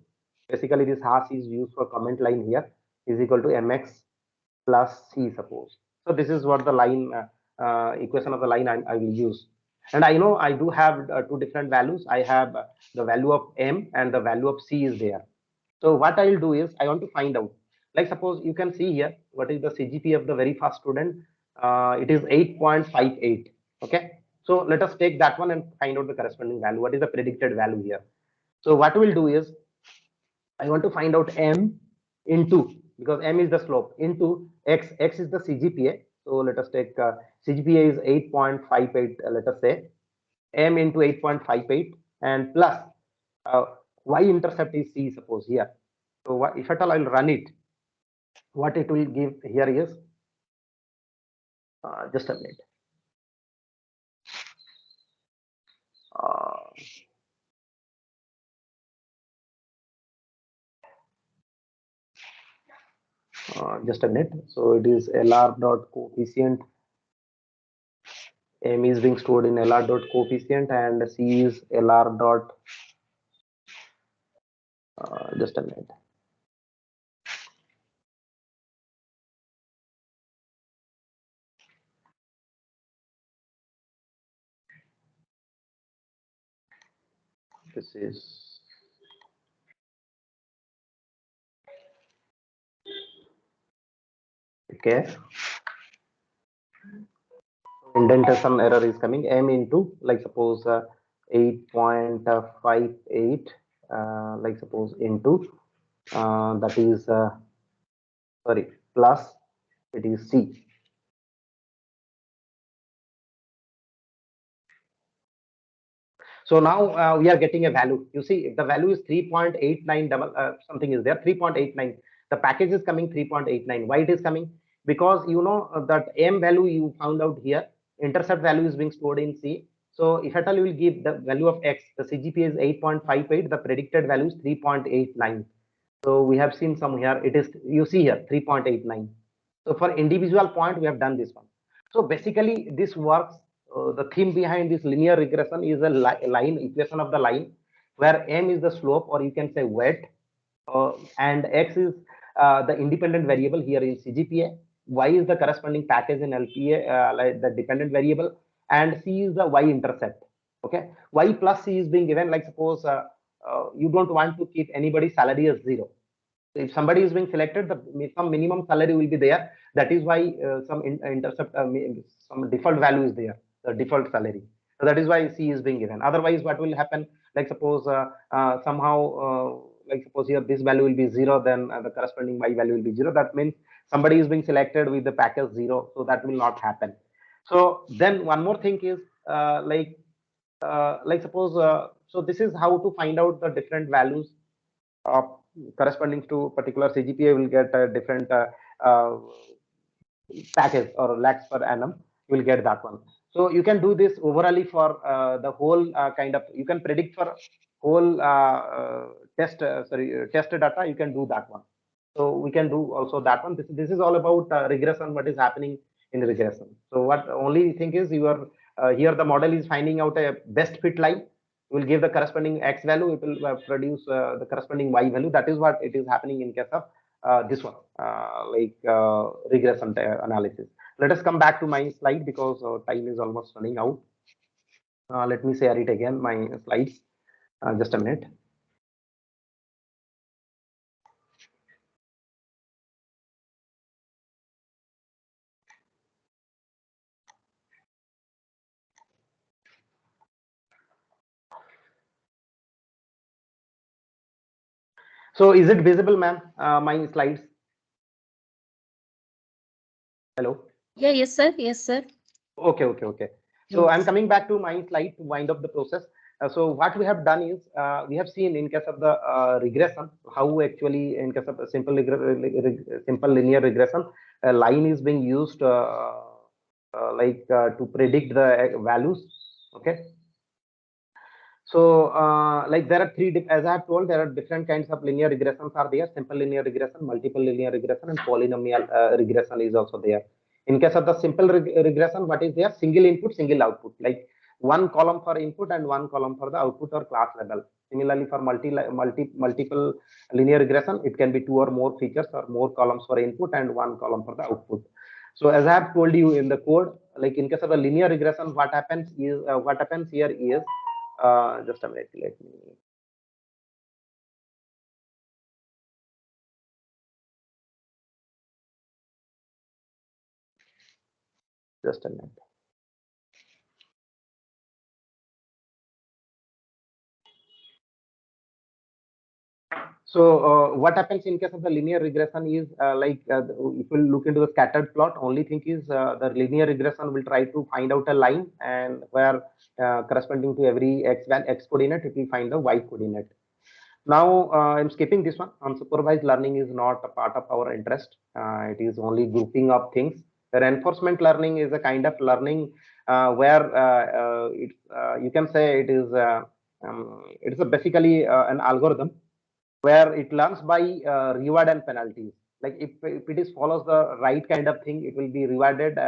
basically this hash is used for comment line here, is equal to mx plus c, suppose. So this is what the line equation of the line I will use. And I know I do have two different values. I have the value of m and the value of c is there. So what I'll do is I want to find out, like suppose you can see here, what is the CGPA of the very first student? It is 8.58. Okay. So let us take that one and find out the corresponding value. What is the predicted value here? So what we'll do is I want to find out M into, because M is the slope, into X. X is the CGPA. So let us take CGPA is 8.58, let us say M into 8.58 and plus uh, Y intercept is C, suppose here. So if at all I'll run it, what it will give here is just a minute. Uh, just a minute. So it is LR dot coefficient. M is being stored in LR dot coefficient and C is LR dot. Just a minute. This is okay. Indentation error is coming. M into, like suppose 8.58, like suppose into that is sorry, plus it is C. So now we are getting a value. You see, if the value is 3.89 double something is there, 3.89. The package is coming 3.89. Why it is coming? Because you know that M value you found out here, intercept value is being stored in C. So if at all you will give the value of X, the CGPA is 8.58, the predicted value is 3.89. So we have seen some here, it is, you see here, 3.89. So for individual point, we have done this one. So basically this works, the theme behind this linear regression is a line equation of the line where M is the slope, or you can say weight, and X is the independent variable here in CGPA, Y is the corresponding package in LPA, like the dependent variable, and C is the Y intercept. Okay, Y plus C is being given, like suppose you don't want to keep anybody's salary as zero. If somebody is being selected, some minimum salary will be there. That is why some intercept, some default value is there, the default salary. So that is why C is being given. Otherwise, what will happen? Like suppose somehow, like suppose here this value will be zero, then the corresponding Y value will be zero. That means somebody is being selected with the package zero, so that will not happen. So then one more thing is like suppose so this is how to find out the different values uh, corresponding to particular CGPA will get a different package or lakhs per annum. You will get that one. So you can do this overally for the whole kind of. You can predict for whole test data. You can do that one. So we can do also that one. This is all about regression. What is happening in regression? So what only thing is you are here the model is finding out a best fit line, will give the corresponding X value, it will produce the corresponding Y value. That is what it is happening in case of this one, regression analysis. Let us come back to my slide because time is almost running out. Let me share it again, my slides. Just a minute. So is it visible, ma'am? My slides. Hello. Yeah, yes, sir. Yes, sir. Okay. So I'm coming back to my slide to wind up the process. So what we have done is we have seen in case of the regression how actually in case of a simple linear regression, a line is being used to predict the values. Okay. So like there are as I have told, there are different kinds of linear regressions are there: simple linear regression, multiple linear regression, and polynomial regression is also there. In case of the simple regression, what is there? Single input, single output, like one column for input and one column for the output or class level. Similarly, for multiple linear regression, it can be two or more features or more columns for input and one column for the output. So as I have told you in the code, like in case of a linear regression, what happens here is just a minute, let me Just a minute. So what happens in case of the linear regression is if we look into the scattered plot, only thing is the linear regression will try to find out a line, and where corresponding to every x coordinate, it will find the y coordinate. Now I'm skipping this one. Unsupervised learning is not a part of our interest. It is only grouping of things. The reinforcement learning is a kind of learning where you can say it is basically an algorithm where it learns by reward and penalties. Like if it is follows the right kind of thing, it will be rewarded,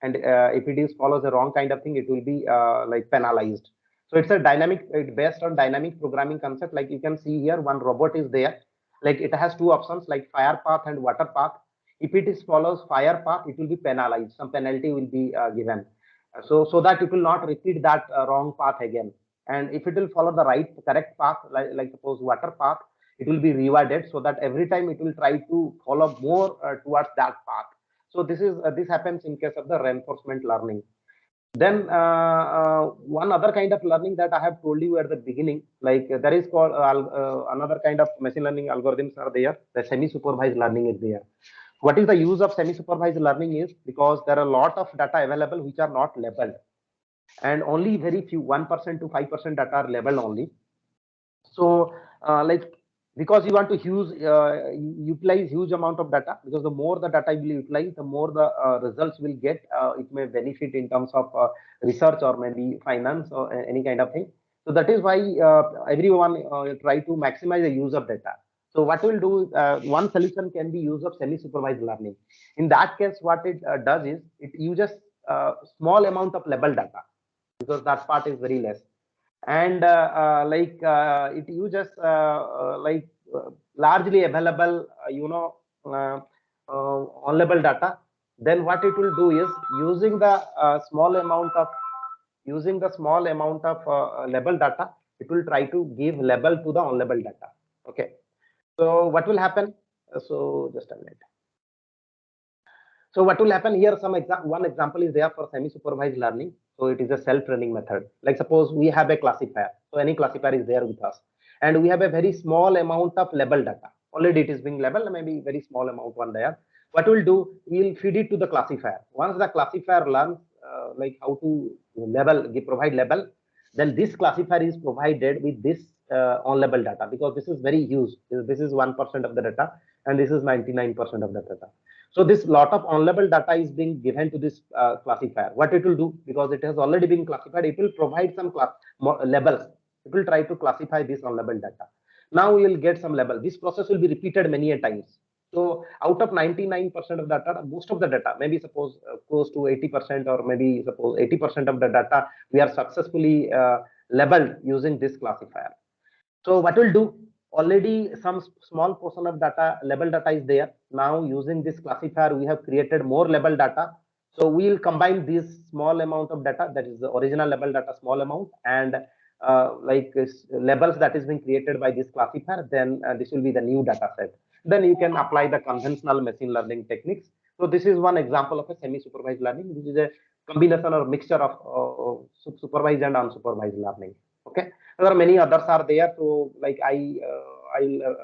and if it is follows the wrong kind of thing, it will be like penalized. So it's a dynamic, it based on dynamic programming concept. Like you can see here, one robot is there. Like it has two options, like fire path and water path. If it is follows fire path, it will be penalized. Some penalty will be given, so that it will not repeat that wrong path again. And if it will follow the right correct path, like suppose water path, it will be rewarded, so that every time it will try to follow more towards that path. So this happens in case of the reinforcement learning. Then one other kind of learning that I have told you at the beginning, like there is called another kind of machine learning algorithms are there. The semi-supervised learning is there. What is the use of semi-supervised learning is because there are a lot of data available which are not labeled, and only very few 1% to 5% data are labeled only. So like because you want to utilize huge amount of data, because the more the data you will utilize, the more the results will get. It may benefit in terms of research or maybe finance or any kind of thing. So that is why everyone try to maximize the use of data. So what we'll do, one solution can be use of semi-supervised learning. In that case, what it does is it uses small amount of label data, because that part is very less, and it uses largely available on label data. Then what it will do is using the small amount of label data, it will try to give label to the on label data. Okay, so what will happen? So just a minute. So what will happen here? One example is there for semi-supervised learning. So it is a self-learning method. Like suppose we have a classifier. So any classifier is there with us, and we have a very small amount of label data. Already it is being labeled, maybe very small amount one there. What we'll do, we'll feed it to the classifier. Once the classifier learns like how to provide label, then this classifier is provided with this on label data, because this is very huge. This is 1% of the data, and this is 99% of the data. So this lot of on-label data is being given to this classifier. What it will do, because it has already been classified, it will provide some labels. It will try to classify this on-label data. Now we will get some label. This process will be repeated many a times. So out of 99% of data, most of the data, maybe suppose close to 80%, or maybe suppose 80% of the data, we are successfully labeled using this classifier. So what we'll do, already some small portion of data, label data is there. Now using this classifier, we have created more label data. So we will combine this small amount of data, that is the original label data, small amount, and labels that is being created by this classifier. Then this will be the new data set. Then you can apply the conventional machine learning techniques. So this is one example of a semi-supervised learning, which is a combination or mixture of supervised and unsupervised learning. Okay, there are many others are there. So like I'll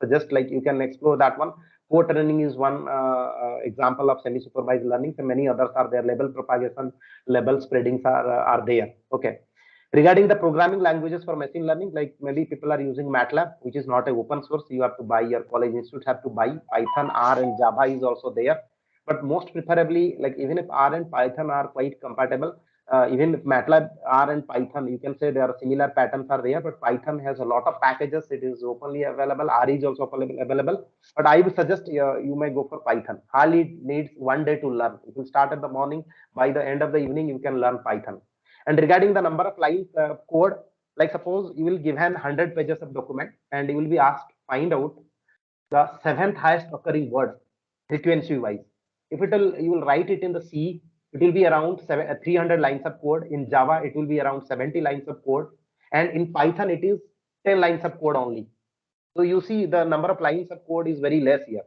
suggest, like you can explore that one. Co-training is one example of semi-supervised learning. So many others are there. Label propagation, label spreadings are there. Okay. Regarding the programming languages for machine learning, like many people are using MATLAB, which is not a open source. You have to buy, your college institute have to buy. Python, R, and Java is also there. But most preferably, like even if R and Python are quite compatible, even if MATLAB, R, and Python, you can say there are similar patterns are there, but Python has a lot of packages. It is openly available. R is also available. But I would suggest you may go for Python. Hardly needs 1 day to learn. You can start at the morning. By the end of the evening, you can learn Python. And regarding the number of lines code, like suppose you will give 100 pages of document, and you will be asked find out the 7th highest occurring word frequency wise. If you will write it in the C, it will be around 300 lines of code. In Java, it will be around 70 lines of code, and in Python, it is 10 lines of code only. So you see the number of lines of code is very less here.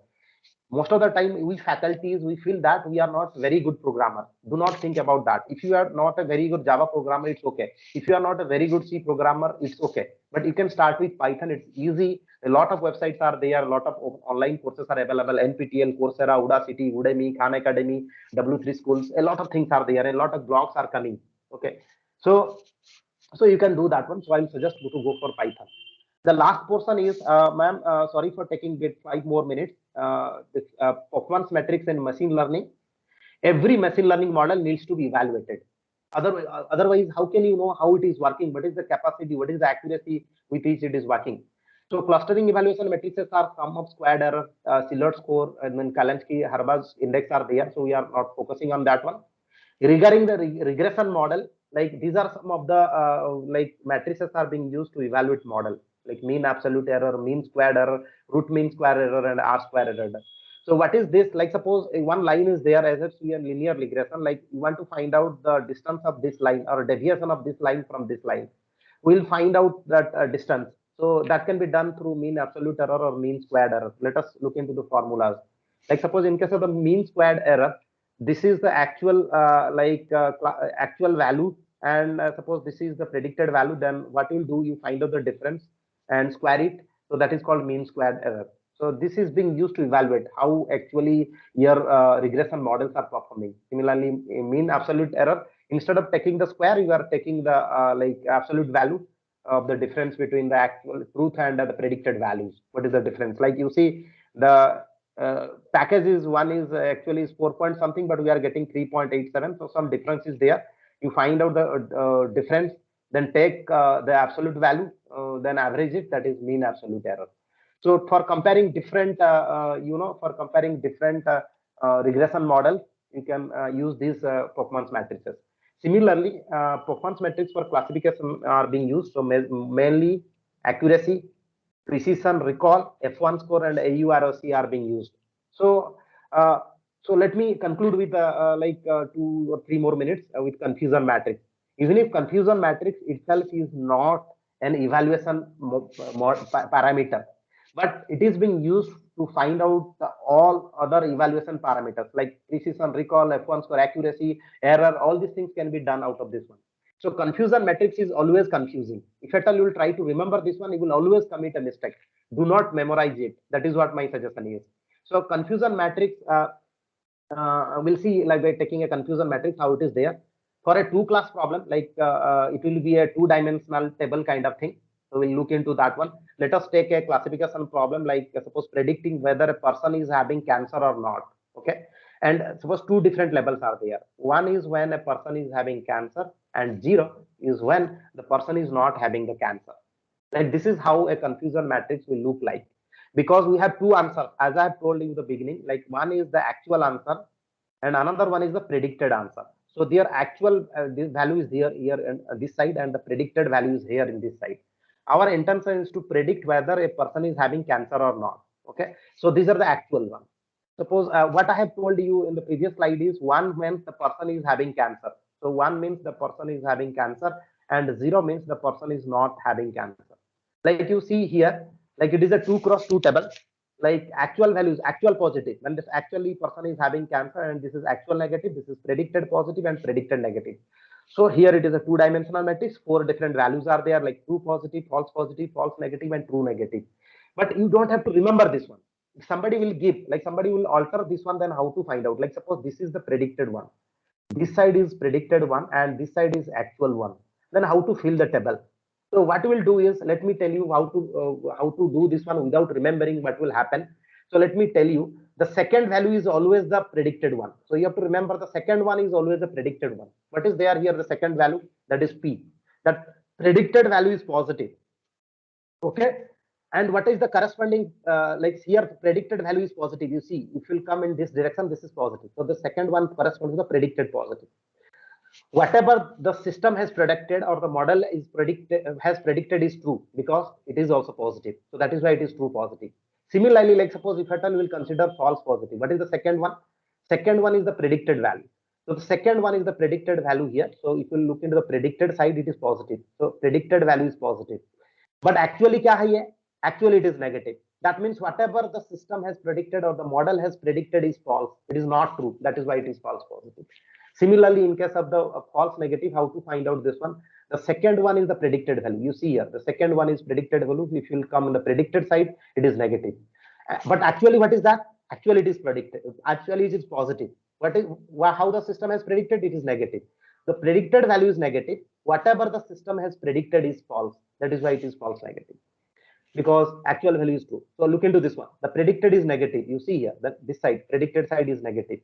Most of the time we faculties, we feel that we are not very good programmer. Do not think about that. If you are not a very good Java programmer, it's okay. If you are not a very good C programmer, it's okay, but you can start with Python. It's easy. A lot of websites are there, a lot of online courses are available: NPTEL, Coursera, Udacity, Udemy, Khan Academy, W3 schools. A lot of things are there, a lot of blogs are coming. Okay, so you can do that one. So I'll suggest you to go for Python. The last portion is, ma'am, sorry for taking bit 5 more minutes. This performance metrics and machine learning. Every machine learning model needs to be evaluated. Otherwise, how can you know how it is working? What is the capacity? What is the accuracy with which it is working? So clustering evaluation matrices are sum of squared error, Shiller score, and then Kalanski, Harbaz index are there. So we are not focusing on that one. Regarding the regression model, like these are some of the like matrices are being used to evaluate model, like mean absolute error, mean squared error, root mean square error, and R square error. So what is this? Like suppose one line is there as if we are linear regression, like you want to find out the distance of this line or deviation of this line from this line. We'll find out that distance. So that can be done through mean absolute error or mean squared error. Let us look into the formulas. Like suppose in case of the mean squared error, this is the actual actual value, and suppose this is the predicted value. Then what you'll do, you find out the difference and square it. So that is called mean squared error. So this is being used to evaluate how actually your regression models are performing. Similarly, mean absolute error, instead of taking the square, you are taking the absolute value of the difference between the actual truth and the predicted values. What is the difference? Like you see, the package is one is actually is 4 point something, but we are getting 3.87. So some difference is there. You find out the difference, then take the absolute value, then average it. That is mean absolute error. So for comparing different, for comparing different regression models, you can use these performance matrices. Similarly, performance metrics for classification are being used. So mainly accuracy, precision, recall, F1 score, and AUROC are being used. So, let me conclude with 2 or 3 more minutes with confusion matrix. Even if confusion matrix itself is not an evaluation parameter, but it is being used to find out all other evaluation parameters like precision, recall, F1 score, accuracy, error. All these things can be done out of this one. So confusion matrix is always confusing. If at all you will try to remember this one, you will always commit a mistake. Do not memorize it. That is what my suggestion is. So confusion matrix, we'll see like by taking a confusion matrix how it is there. For a two-class problem, like it will be a two-dimensional table kind of thing. So we'll look into that one. Let us take a classification problem like suppose predicting whether a person is having cancer or not. Okay. And suppose two different levels are there. One is when a person is having cancer, and 0 is when the person is not having the cancer. Like this is how a confusion matrix will look like, because we have two answers, as I have told you in the beginning. Like one is the actual answer and another one is the predicted answer. So their actual this value is here and this side, and the predicted value is here in this side. Our intention is to predict whether a person is having cancer or not. Okay, so these are the actual ones. Suppose what I have told you in the previous slide is 1 means the person is having cancer. So 1 means the person is having cancer, and 0 means the person is not having cancer. Like you see here, like it is a 2x2 table. Like actual values, actual positive, when this actually person is having cancer, and this is actual negative, this is predicted positive and predicted negative. So here it is a two-dimensional matrix. 4 different values are there, like true positive, false negative, and true negative. But you don't have to remember this one. If somebody will give, like somebody will alter this one, then how to find out? Like suppose this is the predicted one, this side is predicted one, and this side is actual one. Then how to fill the table? So what we'll do is, let me tell you how to do this one without remembering what will happen. So let me tell you, the second value is always the predicted one. So you have to remember the second one is always the predicted one. What is there here? The second value, that is P. That predicted value is positive. Okay. And what is the corresponding, like here predicted value is positive. You see, if you come in this direction, this is positive. So the second one corresponds to the predicted positive. Whatever the system has predicted or the model is predicted is true, because it is also positive. So that is why it is true positive. Similarly, like suppose if at all we will consider false positive. What is the second one? Second one is the predicted value. So the second one is the predicted value here. So if you look into the predicted side, it is positive. So predicted value is positive. But actually kya hai ye? Actually it is negative. That means whatever the system has predicted or the model has predicted is false. It is not true. That is why it is false positive. Similarly, in case of the false negative, how to find out this one? The second one is the predicted value. You see here, the second one is predicted value. If you will come on the predicted side, it is negative. But actually, what is that? Actually, it is predicted. Actually, it is positive. What is how the system has predicted? It is negative. The predicted value is negative. Whatever the system has predicted is false. That is why it is false negative, because actual value is true. So look into this one. The predicted is negative. You see here that this side, predicted side is negative.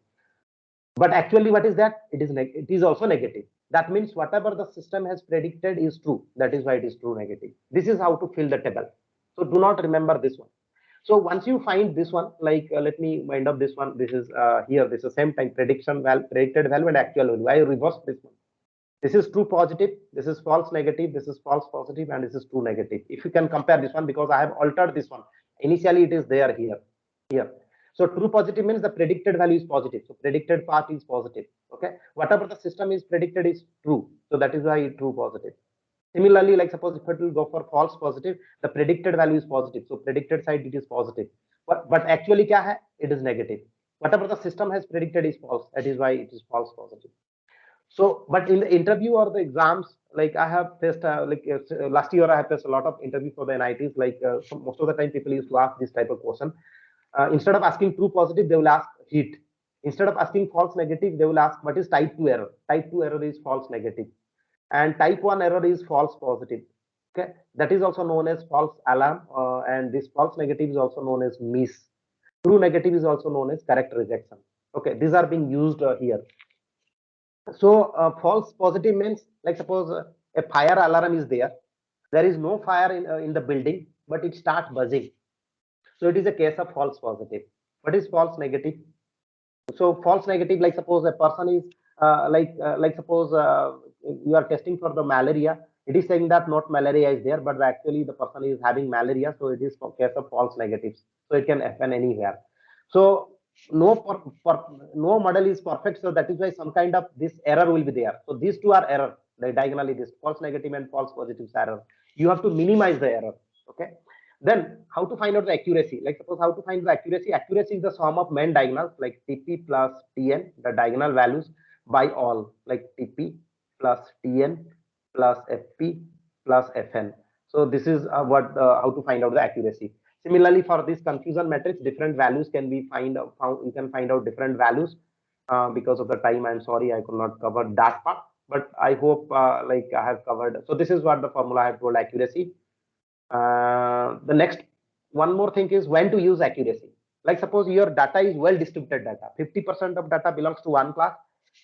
But actually, what is that? It is also negative. That means whatever the system has predicted is true. That is why it is true negative. This is how to fill the table. So do not remember this one. So once you find this one, like let me wind up this one. This is here. This is the same time prediction value, predicted value, and actual value. I reverse this one. This is true positive, this is false negative, this is false positive, and this is true negative. If you can compare this one, because I have altered this one. Initially, it is there here. So true positive means the predicted value is positive. So predicted part is positive. Okay. Whatever the system is predicted is true. So that is why true positive. Similarly, like suppose if it will go for false positive, the predicted value is positive. So predicted side it is positive. But actually kya hai? It is negative. Whatever the system has predicted is false. That is why it is false positive. So, but in the interview or the exams, like I have faced, last year I have faced a lot of interview for the NITs. Like so most of the time, people used to ask this type of question. Instead of asking true positive, they will ask heat. Instead of asking false negative, they will ask what is type 2 error. Type 2 error is false negative, and type 1 error is false positive. Okay, that is also known as false alarm, and this false negative is also known as miss. True negative is also known as correct rejection. Okay, these are being used here. So false positive means, like suppose a fire alarm is there. There is no fire in the building, but it starts buzzing. So it is a case of false positive. What is false negative? So false negative, like suppose a person is like suppose you are testing for the malaria. It is saying that not malaria is there, but actually the person is having malaria. So it is a case of false negatives. So it can happen anywhere. So no model is perfect. So that is why some kind of this error will be there. So these two are error. Like diagonally, this false negative and false positives error. You have to minimize the error. Okay. Then how to find out the accuracy? Like suppose how to find the accuracy? Accuracy is the sum of main diagonals like TP plus TN, the diagonal values by all, like TP plus TN plus FP plus FN. So this is what how to find out the accuracy. Similarly, for this confusion matrix, different values can be you can find out different values. Because of the time, I'm sorry I could not cover that part, but I hope like I have covered. So this is what the formula I have told accuracy. The next one more thing is when to use accuracy. Like suppose your data is well distributed data, 50% of data belongs to one class,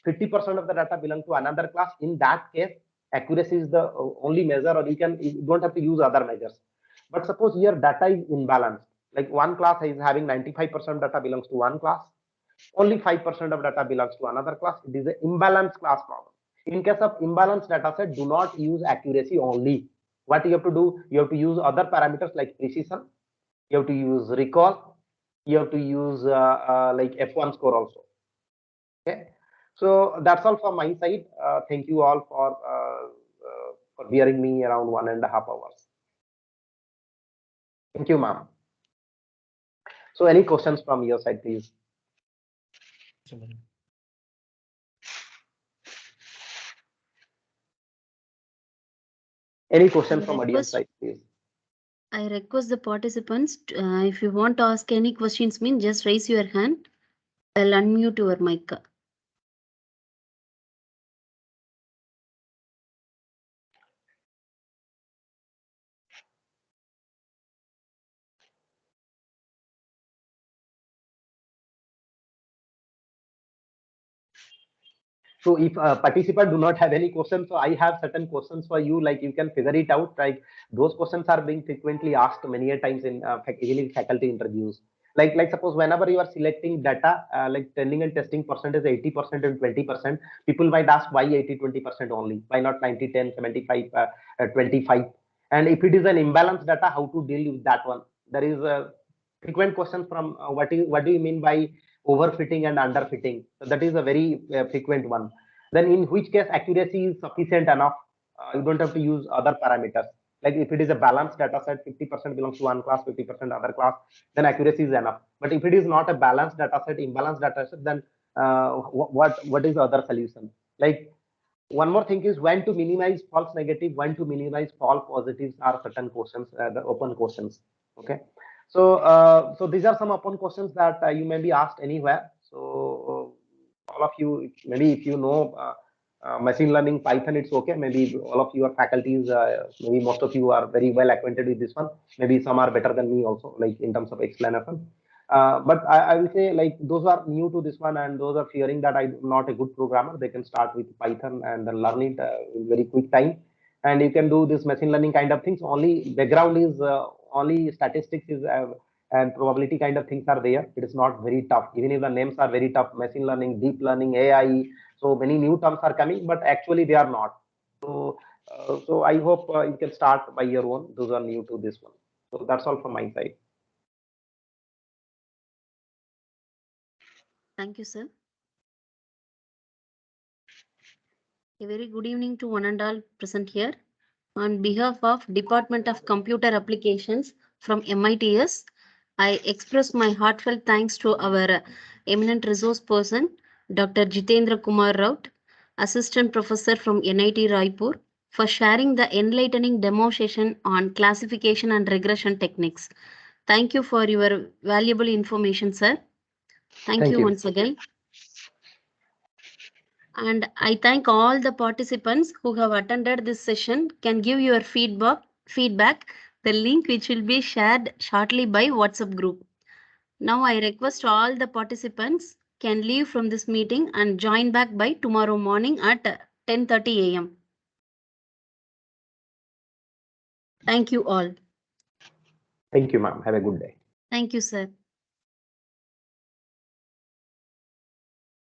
50% of the data belongs to another class. In that case, accuracy is the only measure, or you don't have to use other measures. But suppose your data is imbalanced, like one class is having 95% data belongs to one class, only 5% of data belongs to another class. It is an imbalanced class problem. In case of imbalanced data set, do not use accuracy only. What you have to do, you have to use other parameters like precision, you have to use recall, you have to use like F1 score also. Okay, so that's all from my side. Thank you all for bearing me around 1.5 hours. Thank you, ma'am. So any questions from your side, please? Any question from audience side, please? I request the participants, if you want to ask any questions, just raise your hand. I'll unmute your mic. So if a participant do not have any questions, so I have certain questions for you, like you can figure it out. Like those questions are being frequently asked many a times in even in faculty interviews. Like suppose whenever you are selecting data, like training and testing percentage 80% and 20%, people might ask why 80-20% only, why not 90-10, 75-25? And if it is an imbalanced data, how to deal with that one? There is a frequent question from what do you mean by overfitting and underfitting? So that is a very frequent one. Then in which case accuracy is sufficient enough? You don't have to use other parameters. Like if it is a balanced data set, 50% belongs to one class, 50% other class, then accuracy is enough. But if it is not a balanced data set, imbalanced data set, then what is the other solution? Like one more thing is when to minimize false negative, when to minimize false positives are certain questions, the open questions. Okay. So these are some open questions that you may be asked anywhere. So all of you, maybe if you know machine learning, Python, it's okay. Maybe all of you are faculties, maybe most of you are very well acquainted with this one. Maybe some are better than me also, like in terms of explanation. But I will say, like, those are new to this one and those are fearing that I'm not a good programmer, they can start with Python and then learn it in very quick time. And you can do this machine learning kind of things. Only background is only statistics is and probability kind of things are there. It is not very tough, even if the names are very tough. Machine learning, deep learning, AI. So many new terms are coming, but actually they are not. So I hope you can start by your own. Those are new to this one. So that's all from my side. Thank you, sir. A very good evening to one and all present here. On behalf of Department of Computer Applications from MITS, I express my heartfelt thanks to our eminent resource person, Dr. Jitendra Kumar Rout, Assistant Professor from NIT RAIPUR, for sharing the enlightening demonstration on classification and regression techniques. Thank you for your valuable information, sir. Thank you once again. And I thank all the participants who have attended this session. Can give your feedback, the link which will be shared shortly by WhatsApp group. Now I request all the participants can leave from this meeting and join back by tomorrow morning at 10:30 a.m. Thank you all. Thank you, ma'am. Have a good day. Thank you, sir.